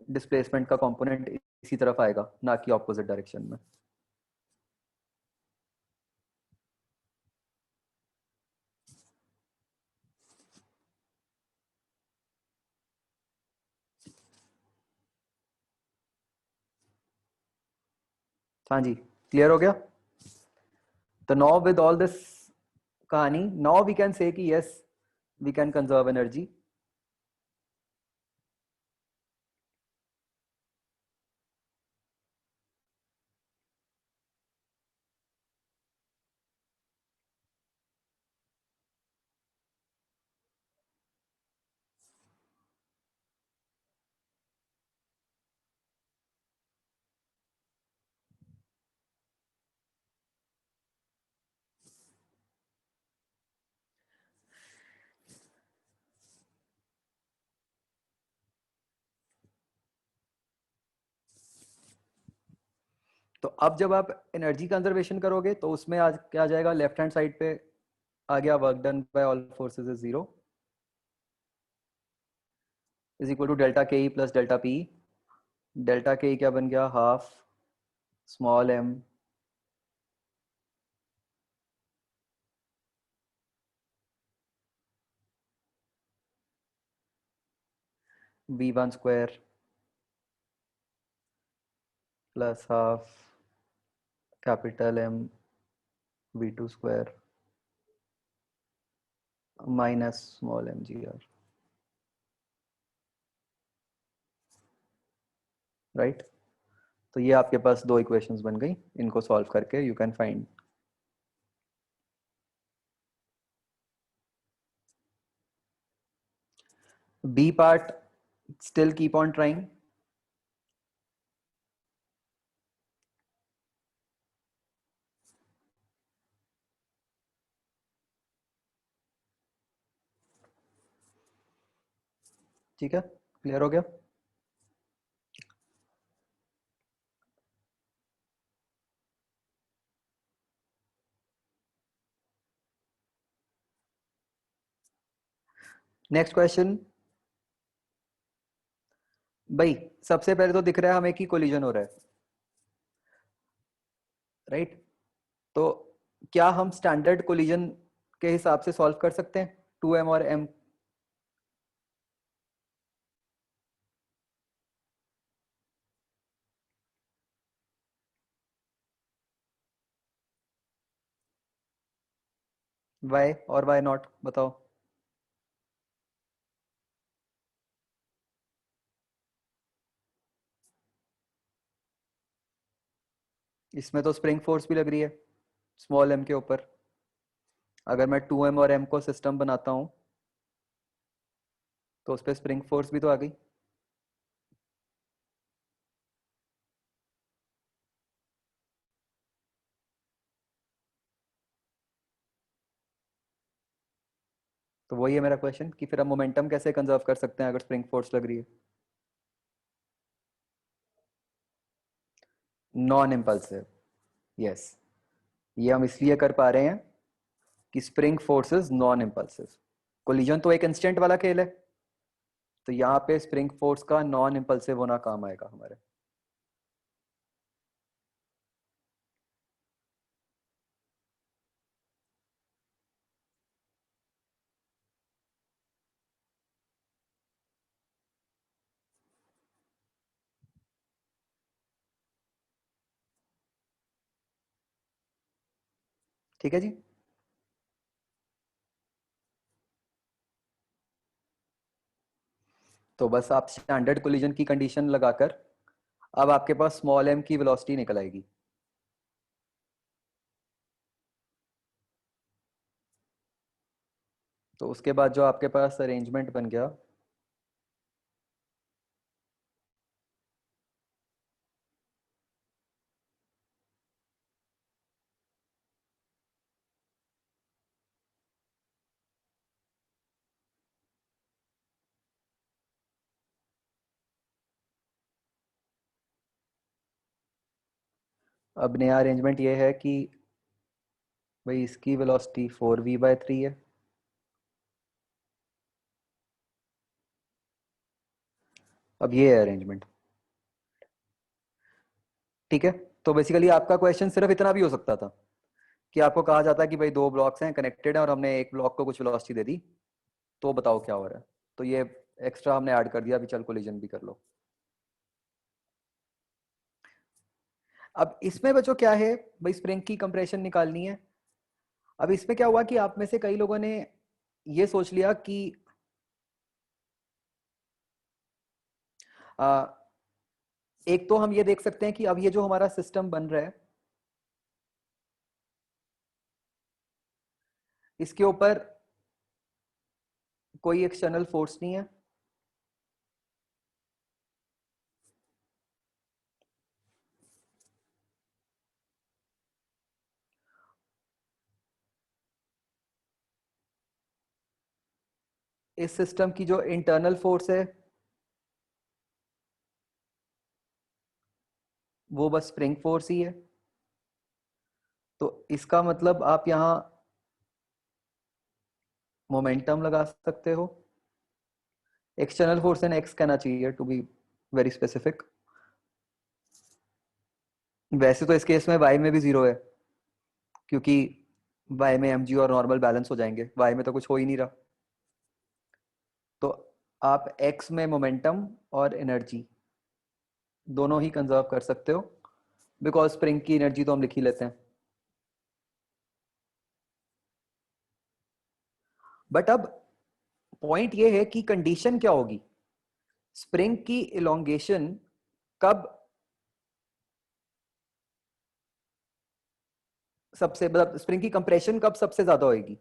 डिस्प्लेसमेंट का कंपोनेंट इसी तरफ आएगा, ना कि ऑपोजिट डायरेक्शन में। हाँ जी, क्लियर हो गया। तो नाउ विद ऑल दिस कहानी, नाउ वी कैन से कि yes we can conserve energy. तो अब जब आप एनर्जी कंजर्वेशन करोगे तो उसमें आज क्या आ जाएगा, लेफ्ट हैंड साइड पे आ गया work done by all forces is 0 is equal to delta K E plus delta P. Delta K E क्या बन गया, half small M V1 square plus half capital M V2 square minus small m g r, right. तो ये आपके पास दो इक्वेशंस बन गई, इनको सॉल्व करके you can find B part. Still keep on trying. ठीक है, क्लियर हो गया। Next question. भाई सबसे पहले तो दिख रहा है हमें कि कोलिजन हो रहा है, राइट। तो क्या हम स्टैंडर्ड कोलिजन के हिसाब से सॉल्व कर सकते हैं 2m और m? वाई और वाई नॉट बताओ। इसमें तो स्प्रिंग फोर्स भी लग रही है स्मॉल m के ऊपर। अगर मैं 2m और m को सिस्टम बनाता हूं तो उस पर स्प्रिंग फोर्स भी तो आ गई। तो वही है मेरा क्वेश्चन कि फिर हम मोमेंटम कैसे कंजर्व कर सकते हैं अगर स्प्रिंग फोर्स लग रही है। Non impulsive, yes. ये हम इसलिए कर पा रहे हैं कि spring forces non impulsive. Collision तो एक इंस्टेंट वाला खेल है, तो यहाँ पे स्प्रिंग फोर्स का नॉन इम्पल्सिव होना काम आएगा हमारे। ठीक है जी। तो बस आप स्टैंडर्ड कोलिजन की कंडीशन लगाकर अब आपके पास स्मॉल m की वेलोसिटी निकल आएगी। तो उसके बाद जो आपके पास अरेंजमेंट बन गया, अब नया अरेंजमेंट ये है कि भाई इसकी वेलोसिटी 4v/3 है, अब ये है अरेंजमेंट। ठीक है, तो बेसिकली आपका क्वेश्चन सिर्फ इतना भी हो सकता था कि आपको कहा जाता है कि भाई दो ब्लॉक्स हैं, कनेक्टेड है, और हमने एक ब्लॉक को कुछ वेलोसिटी दे दी, तो बताओ क्या हो रहा है। तो ये एक्स्ट्रा हमने ऐड कर दिया, अभी चल कोलिजन भी कर लो। अब इसमें बच्चों क्या है, भाई स्प्रिंग की कंप्रेशन निकालनी है। अब इसमें क्या हुआ कि आप में से कई लोगों ने ये सोच लिया कि आ, एक तो हम ये देख सकते हैं कि अब ये जो हमारा सिस्टम बन रहा है, इसके ऊपर कोई एक्सटर्नल फोर्स नहीं है, इस सिस्टम की जो इंटरनल फोर्स है वो बस स्प्रिंग फोर्स ही है। तो इसका मतलब आप यहां मोमेंटम लगा सकते हो। एक्सटर्नल फोर्स एंड एक्स कहना चाहिए टू बी वेरी स्पेसिफिक। वैसे तो इस केस में वाई में भी जीरो है, क्योंकि वाई में mg और नॉर्मल बैलेंस हो जाएंगे, वाई में तो कुछ हो ही नहीं रहा। तो आप एक्स में मोमेंटम और एनर्जी दोनों ही कंजर्व कर सकते हो, बिकॉज स्प्रिंग की एनर्जी तो हम लिख ही लेते हैं। बट अब पॉइंट ये है कि कंडीशन क्या होगी, स्प्रिंग की इलोंगेशन कब सबसे, मतलब स्प्रिंग की कंप्रेशन कब सबसे ज्यादा होगी।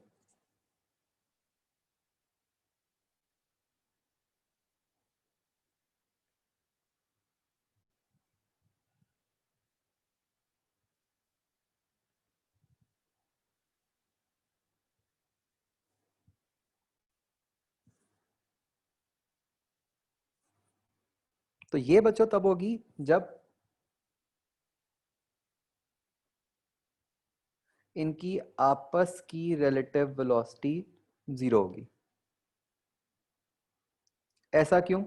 तो ये बच्चों तब होगी जब इनकी आपस की रिलेटिव वेलोसिटी जीरो होगी। ऐसा क्यों?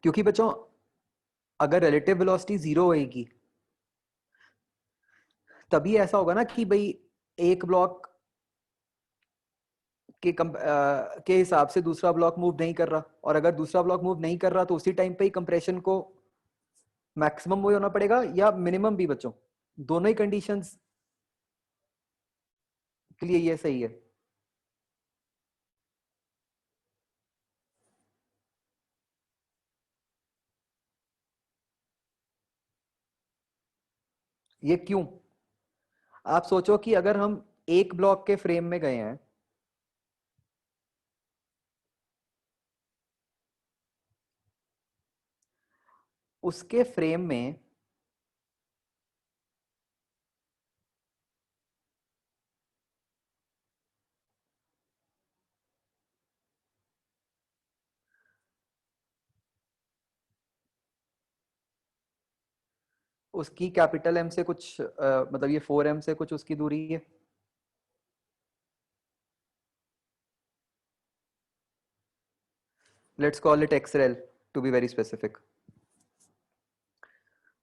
क्योंकि बच्चों अगर रिलेटिव वेलोसिटी जीरो होएगी तभी ऐसा होगा ना कि भाई एक ब्लॉक के हिसाब से दूसरा ब्लॉक मूव नहीं कर रहा, और अगर दूसरा ब्लॉक मूव नहीं कर रहा तो उसी टाइम पे ही कंप्रेशन को मैक्सिमम वही होना पड़ेगा या मिनिमम भी बच्चों, दोनों ही कंडीशंस के लिए ये सही है। ये क्यों? आप सोचो कि अगर हम एक ब्लॉक के फ्रेम में गए हैं, उसके फ्रेम में उसकी कैपिटल एम से कुछ मतलब ये 4m से कुछ उसकी दूरी है। Let's call it x rel to be very specific.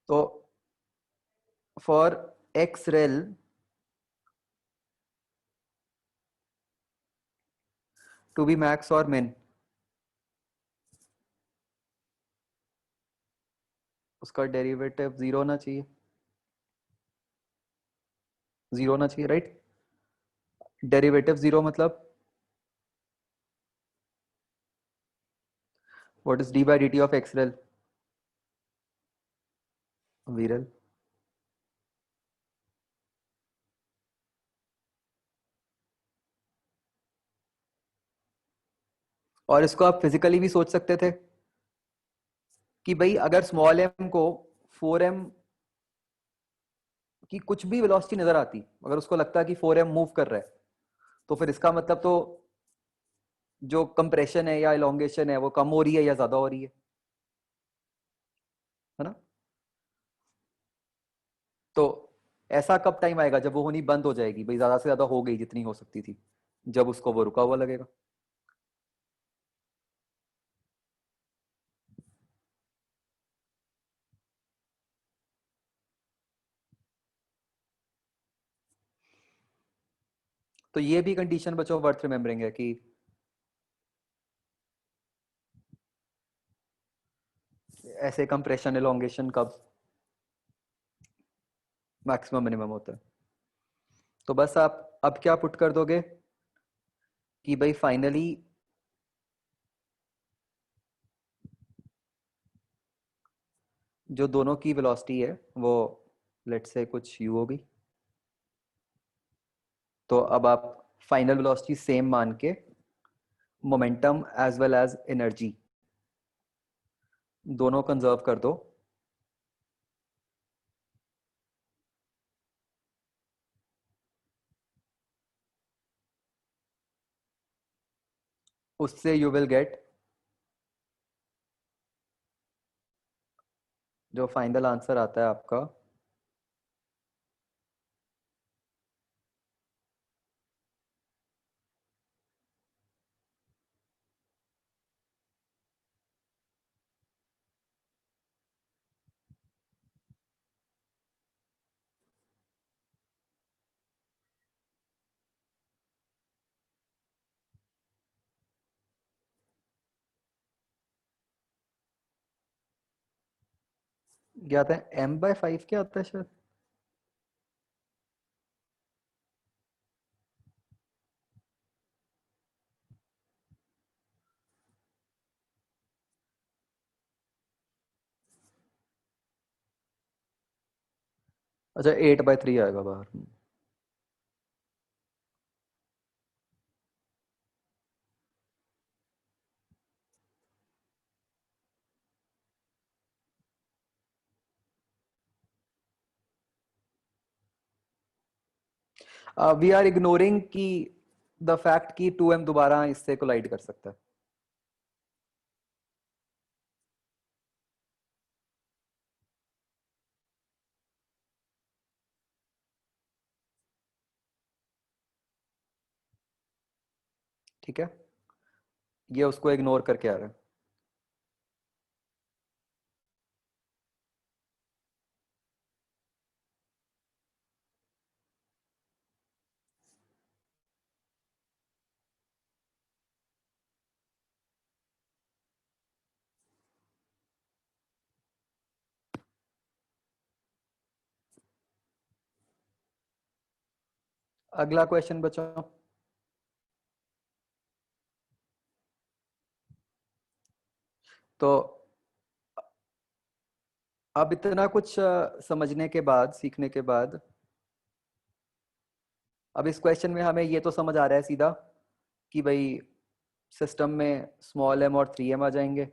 तो for x rel to be max और मिन, उसका डेरिवेटिव जीरो होना चाहिए, जीरो होना चाहिए, राइट। डेरिवेटिव जीरो मतलब what is D by D T of x rel? वीरल और इसको आप फिजिकली भी सोच सकते थे कि भाई अगर स्मॉल एम को 4m की कुछ भी वेलोसिटी नजर आती, अगर उसको लगता है कि 4m मूव कर रहा है, तो फिर इसका मतलब तो जो कंप्रेशन है या इलोंगेशन है वो कम हो रही है या ज्यादा हो रही है ना? तो ऐसा कब टाइम आएगा जब वो होनी बंद हो जाएगी, भाई ज्यादा से ज्यादा हो गई जितनी हो सकती थी, जब उसको वो रुका हुआ लगेगा। तो ये भी कंडीशन बच्चों वर्थ रिमेम्बरिंग है कि ऐसे कंप्रेशन इलोंगेशन कब मैक्सिमम मिनिमम होता है। तो बस आप अब क्या पुट कर दोगे कि भाई फाइनली जो दोनों की वेलोसिटी है वो लेट्स से कुछ u होगी। तो अब आप फाइनल वेलोसिटी सेम मान के momentum as well as energy दोनों कंजर्व कर दो। उससे यू विल गेट जो फाइनल आंसर आता है आपका, क्या आता है, m/5 क्या आता है शायद। अच्छा 8/3 आएगा बाहर। वी आर इग्नोरिंग कि द फैक्ट कि 2m दोबारा इससे कोलाइड कर सकता है। ठीक है, ये उसको इग्नोर करके आ रहा है। अगला क्वेश्चन बच्चों। तो अब इतना कुछ समझने के बाद, सीखने के बाद, अब इस क्वेश्चन में हमें ये तो समझ आ रहा है सीधा कि भाई सिस्टम में स्मॉल m और 3m आ जाएंगे।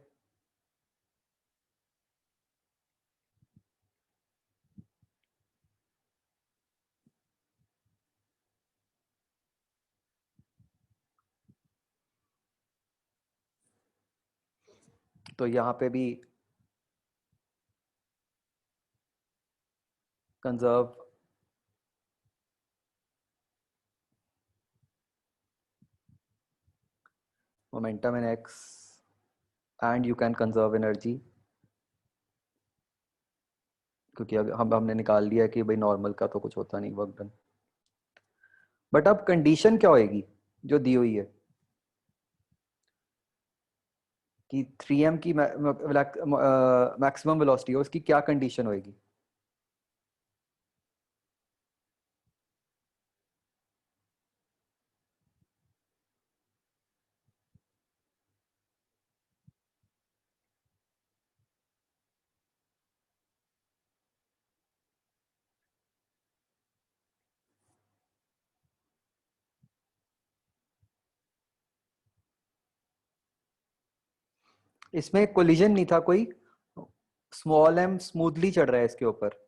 तो यहाँ पे भी conserve momentum in x and you can conserve energy, क्योंकि अब हमने निकाल लिया कि भाई नॉर्मल का तो कुछ होता नहीं वर्क डन। बट अब कंडीशन क्या होएगी जो दी हुई है कि 3m की मैक्सिमम वेलोसिटी हो, उसकी क्या कंडीशन होएगी? इसमें कोलिजन नहीं था कोई, स्मॉल एम स्मूथली चढ़ रहा है इसके ऊपर।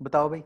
बताओ भाई।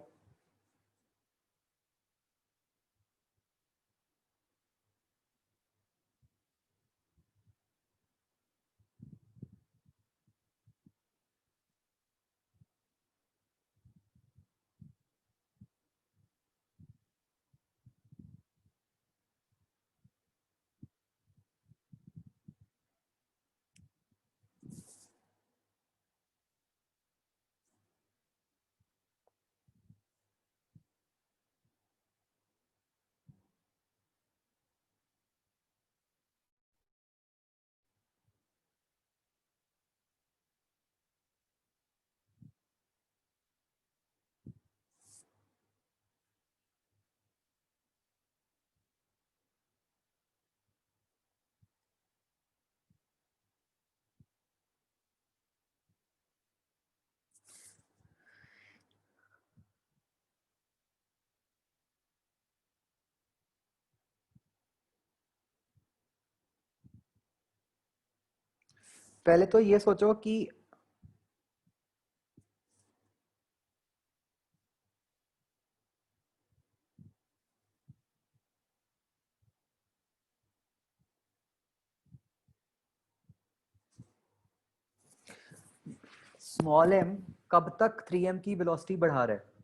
पहले तो ये सोचो कि स्मॉल एम कब तक 3m की वेलोसिटी बढ़ा रहा है?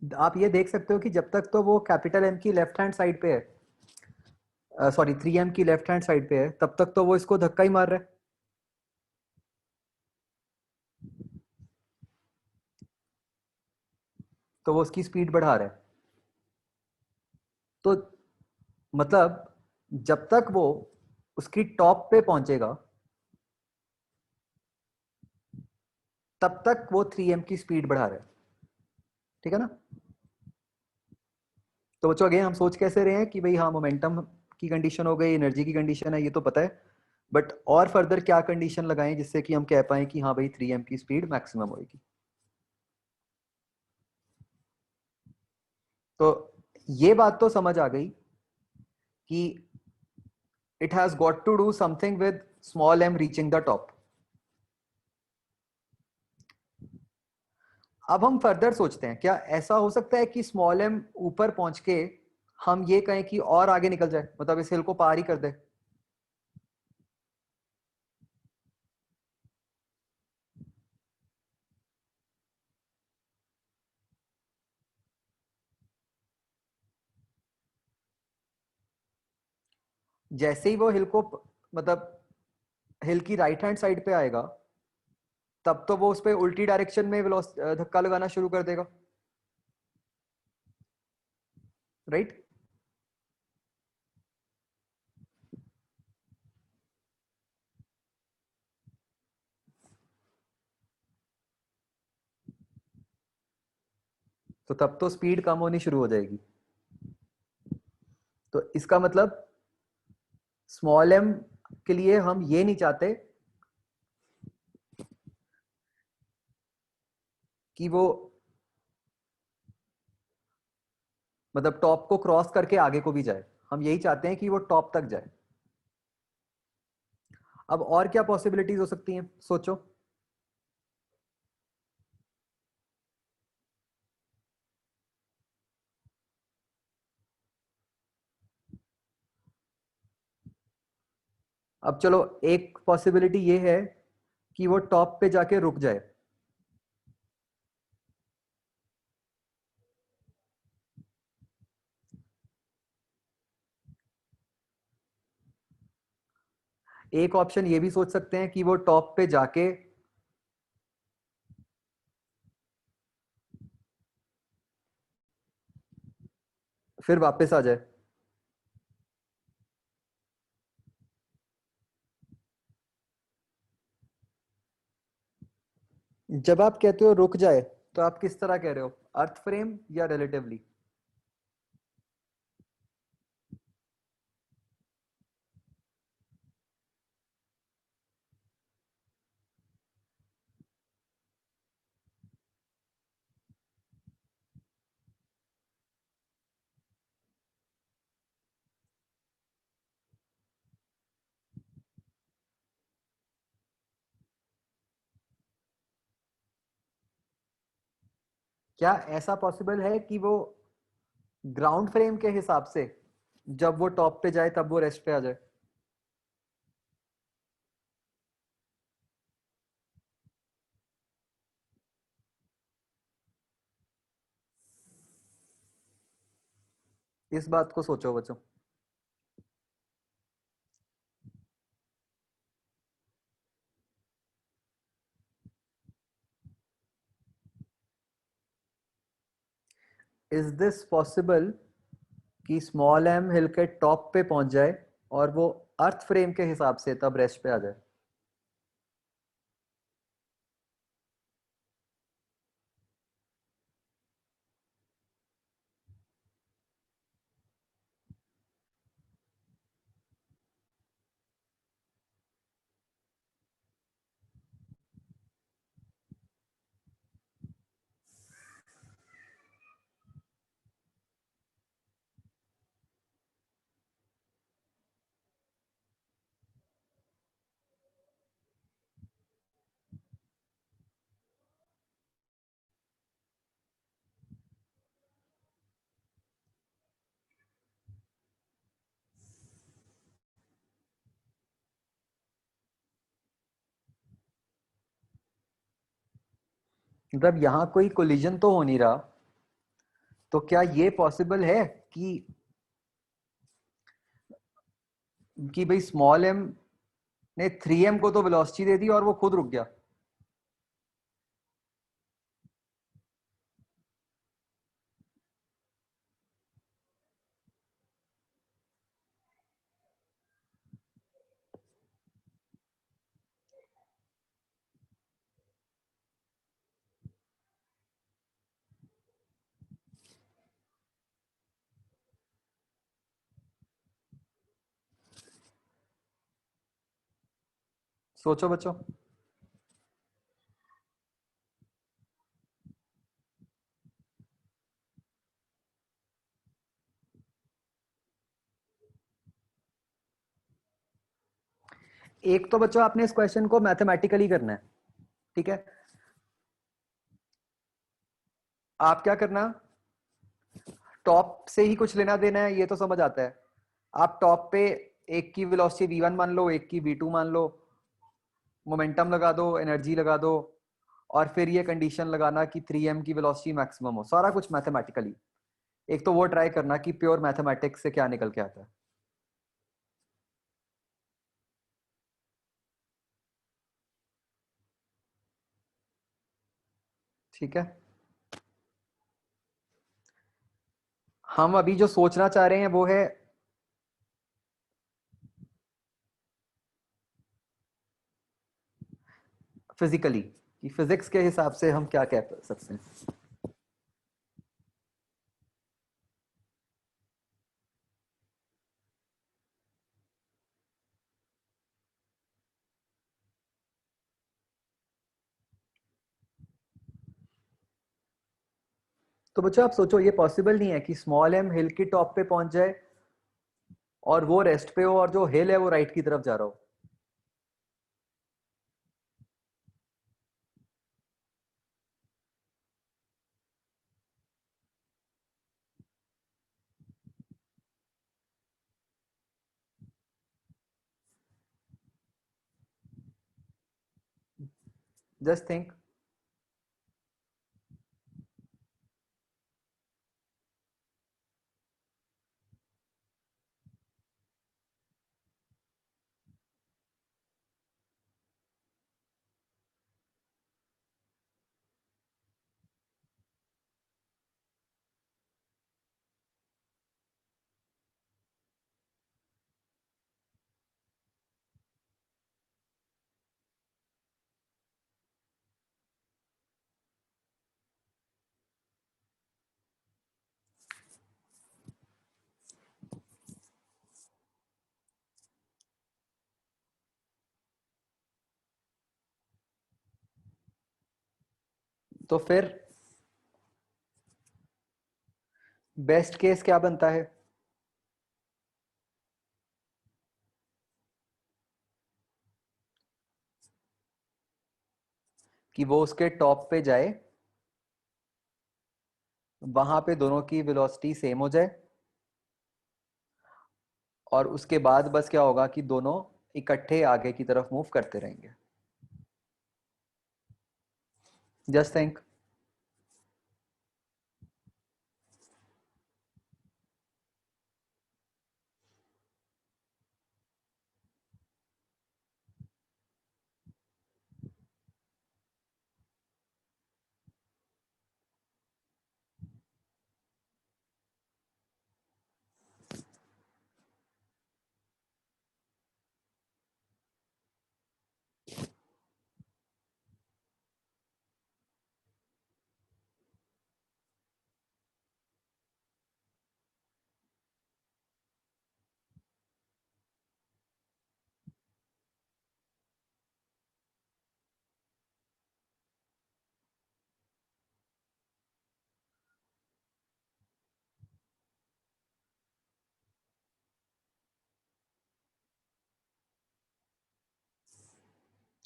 आप ये देख सकते हो कि जब तक तो वो कैपिटल एम की लेफ्ट हैंड साइड पे है, सॉरी 3m की लेफ्ट हैंड साइड पे है, तब तक तो वो इसको धक्का ही मार रहा है, तो वो उसकी स्पीड बढ़ा रहा है। तो मतलब जब तक वो उसकी टॉप पे पहुंचेगा तब तक वो 3m की स्पीड बढ़ा रहा है, ठीक है ना? तो बच्चों अगेन हम सोच कैसे रहे हैं कि भाई हाँ मोमेंटम की कंडीशन हो गई, एनर्जी की कंडीशन है, ये तो पता है, बट और फर्दर क्या कंडीशन लगाएं जिससे कि हम कह पाए कि हाँ भाई 3m की स्पीड मैक्सिमम होगी? तो ये बात तो समझ आ गई कि it has got to do something with small m reaching the top. अब हम फर्दर सोचते हैं, क्या ऐसा हो सकता है कि स्मॉल एम ऊपर पहुंच के हम ये कहें कि और आगे निकल जाए, मतलब इस हिल को पार ही कर दे? जैसे ही वो हिल को मतलब हिल की राइट हैंड साइड पे आएगा, तब तो वो उस पे उल्टी डायरेक्शन में धक्का लगाना शुरू कर देगा, राइट? तो तब तो स्पीड कम होनी शुरू हो जाएगी। तो इसका मतलब स्मॉल एम के लिए हम ये नहीं चाहते कि वो मतलब टॉप को क्रॉस करके आगे को भी जाए, हम यही चाहते हैं कि वो टॉप तक जाए। अब और क्या पॉसिबिलिटीज हो सकती हैं, सोचो। अब चलो, एक पॉसिबिलिटी ये है कि वो टॉप पे जाके रुक जाए। एक ऑप्शन ये भी सोच सकते हैं कि वो टॉप पे जाके फिर वापस आ जाए। जब आप कहते हो रुक जाए, तो आप किस तरह कह रहे हो, अर्थ फ्रेम या रिलेटिवली? क्या ऐसा पॉसिबल है कि वो ग्राउंड फ्रेम के हिसाब से जब वो टॉप पे जाए तब वो रेस्ट पे आ जाए? इस बात को सोचो बच्चों। इज दिस पॉसिबल कि स्मॉल एम हिल के टॉप पे पहुंच जाए और वो अर्थ फ्रेम के हिसाब से तब रेस्ट पे आ जाए? मतलब यहां कोई कोलिजन तो हो नहीं रहा, तो क्या ये पॉसिबल है कि भाई स्मॉल एम ने 3m को तो वेलोसिटी दे दी और वो खुद रुक गया? सोचो बच्चों। एक तो बच्चों आपने इस क्वेश्चन को मैथमेटिकली करना है, ठीक है? आप क्या करना, टॉप से ही कुछ लेना देना है ये तो समझ आता है। आप टॉप पे एक की वेलोसिटी v1 मान लो, एक की v2 मान लो, मोमेंटम लगा दो, एनर्जी लगा दो, और फिर ये कंडीशन लगाना कि 3m की वेलोसिटी मैक्सिमम हो, सारा कुछ मैथमेटिकली। एक तो वो ट्राई करना कि प्योर मैथमेटिक्स से क्या निकल के आता है। ठीक है, हम अभी जो सोचना चाह रहे हैं वो है फिजिकली, कि फिजिक्स के हिसाब से हम क्या कह सकते हैं। तो बच्चों आप सोचो, ये पॉसिबल नहीं है कि स्मॉल एम हिल की टॉप पे पहुंच जाए और वो रेस्ट पे हो और जो हिल है वो राइट की तरफ जा रहा हो। जस्ट थिंक, तो फिर बेस्ट केस क्या बनता है कि वो उसके टॉप पे जाए, वहां पे दोनों की वेलोसिटी सेम हो जाए और उसके बाद बस क्या होगा कि दोनों इकट्ठे आगे की तरफ मूव करते रहेंगे। जस्ट थिंक,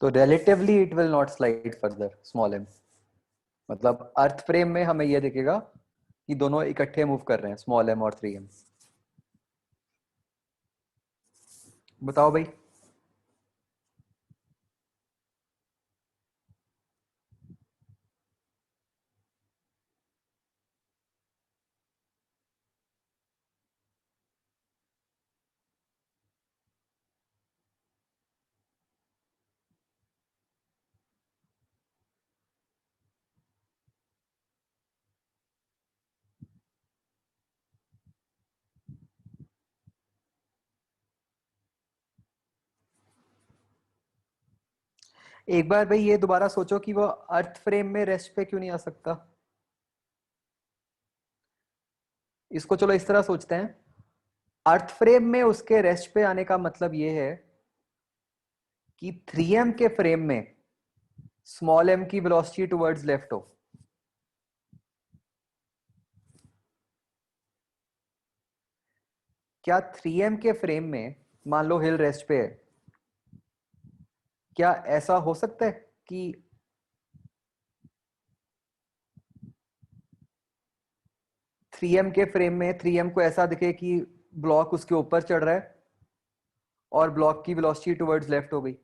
तो relatively it will not slide further small M, मतलब अर्थ फ्रेम में हमें यह दिखेगा कि दोनों इकट्ठे मूव कर रहे हैं, स्मॉल एम और 3m। बताओ भाई। एक बार भाई ये दोबारा सोचो कि वो अर्थ फ्रेम में रेस्ट पे क्यों नहीं आ सकता। इसको चलो इस तरह सोचते हैं, अर्थ फ्रेम में उसके रेस्ट पे आने का मतलब ये है कि 3m के फ्रेम में स्मॉल m की वेलोसिटी टुवर्ड्स लेफ्ट हो। क्या 3m के फ्रेम में, मान लो हिल रेस्ट पे है, क्या ऐसा हो सकता है कि 3m के फ्रेम में 3m को ऐसा दिखे कि ब्लॉक उसके ऊपर चढ़ रहा है और ब्लॉक की वेलोसिटी टुवर्ड्स लेफ्ट हो गई।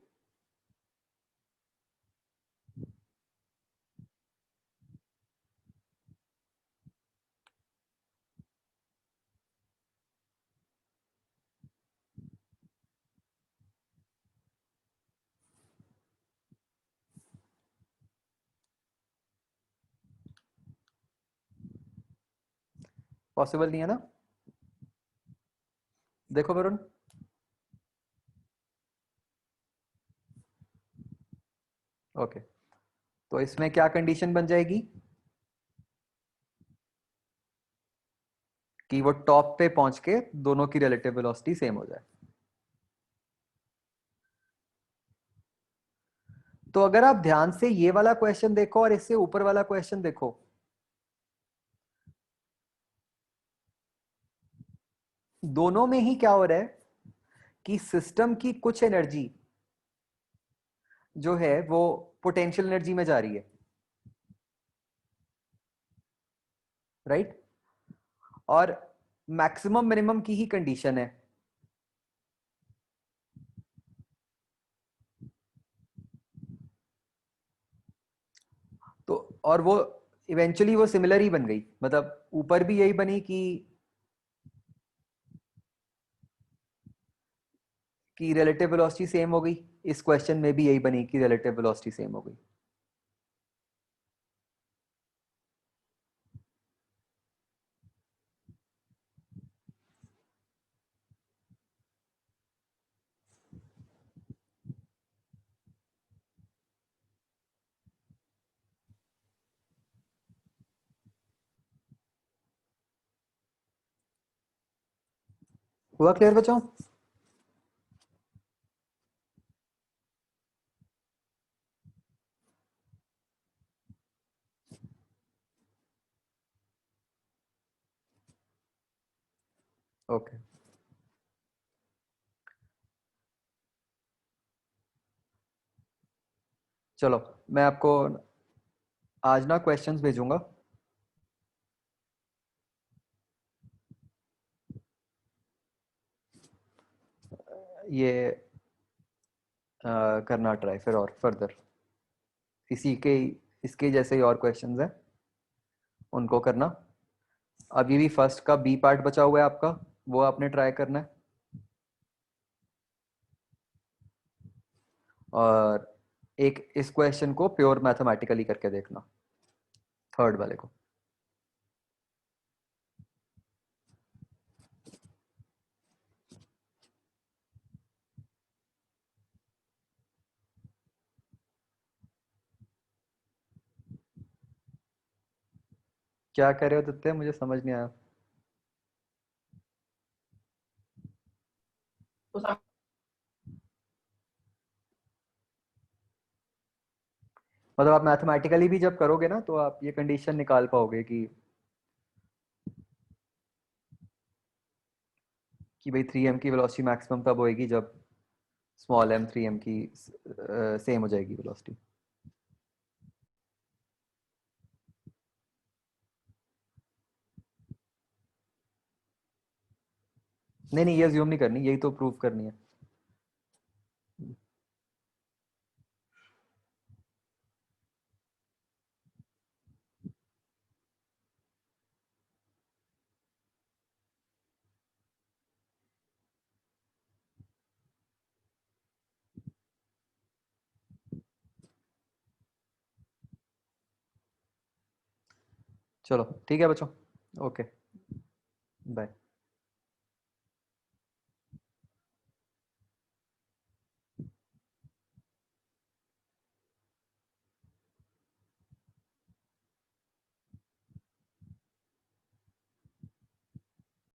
पॉसिबल नहीं है ना? देखो वरुण, ओके, तो इसमें क्या कंडीशन बन जाएगी कि वो टॉप पे पहुंच के दोनों की रिलेटिव वेलोसिटी सेम हो जाए। तो अगर आप ध्यान से ये वाला क्वेश्चन देखो और इससे ऊपर वाला क्वेश्चन देखो, दोनों में ही क्या हो रहा है कि सिस्टम की कुछ एनर्जी जो है वो पोटेंशियल एनर्जी में जा रही है, राइट? और मैक्सिमम मिनिमम की ही कंडीशन है। तो और वो इवेंचुअली वो सिमिलर ही बन गई, मतलब ऊपर भी यही बनी कि रिलेटिव वेलोसिटी सेम हो गई, इस क्वेश्चन में भी यही बनी कि रिलेटिव वेलोसिटी सेम हो गई। हुआ क्लियर बच्चों? ओके, चलो मैं आपको आज ना क्वेश्चंस भेजूंगा, ये करना ट्राई फिर और फर्दर इसी के इसके जैसे ही और क्वेश्चंस हैं उनको करना। अभी भी फर्स्ट का बी पार्ट बचा हुआ है आपका, वो आपने ट्राई करना है, और एक इस क्वेश्चन को प्योर मैथमेटिकली करके देखना, थर्ड वाले को। क्या कर रहे हो दत्ते, मुझे समझ नहीं आया। मतलब आप मैथमेटिकली भी जब करोगे ना तो आप ये कंडीशन निकाल पाओगे कि भाई 3m की वेलोसिटी मैक्सिमम तब होएगी जब स्मॉल m 3m की सेम हो जाएगी वेलोसिटी। नहीं नहीं, ये अज्यूम नहीं करनी, यही तो प्रूव करनी है। चलो ठीक है बच्चों, ओके, बाय।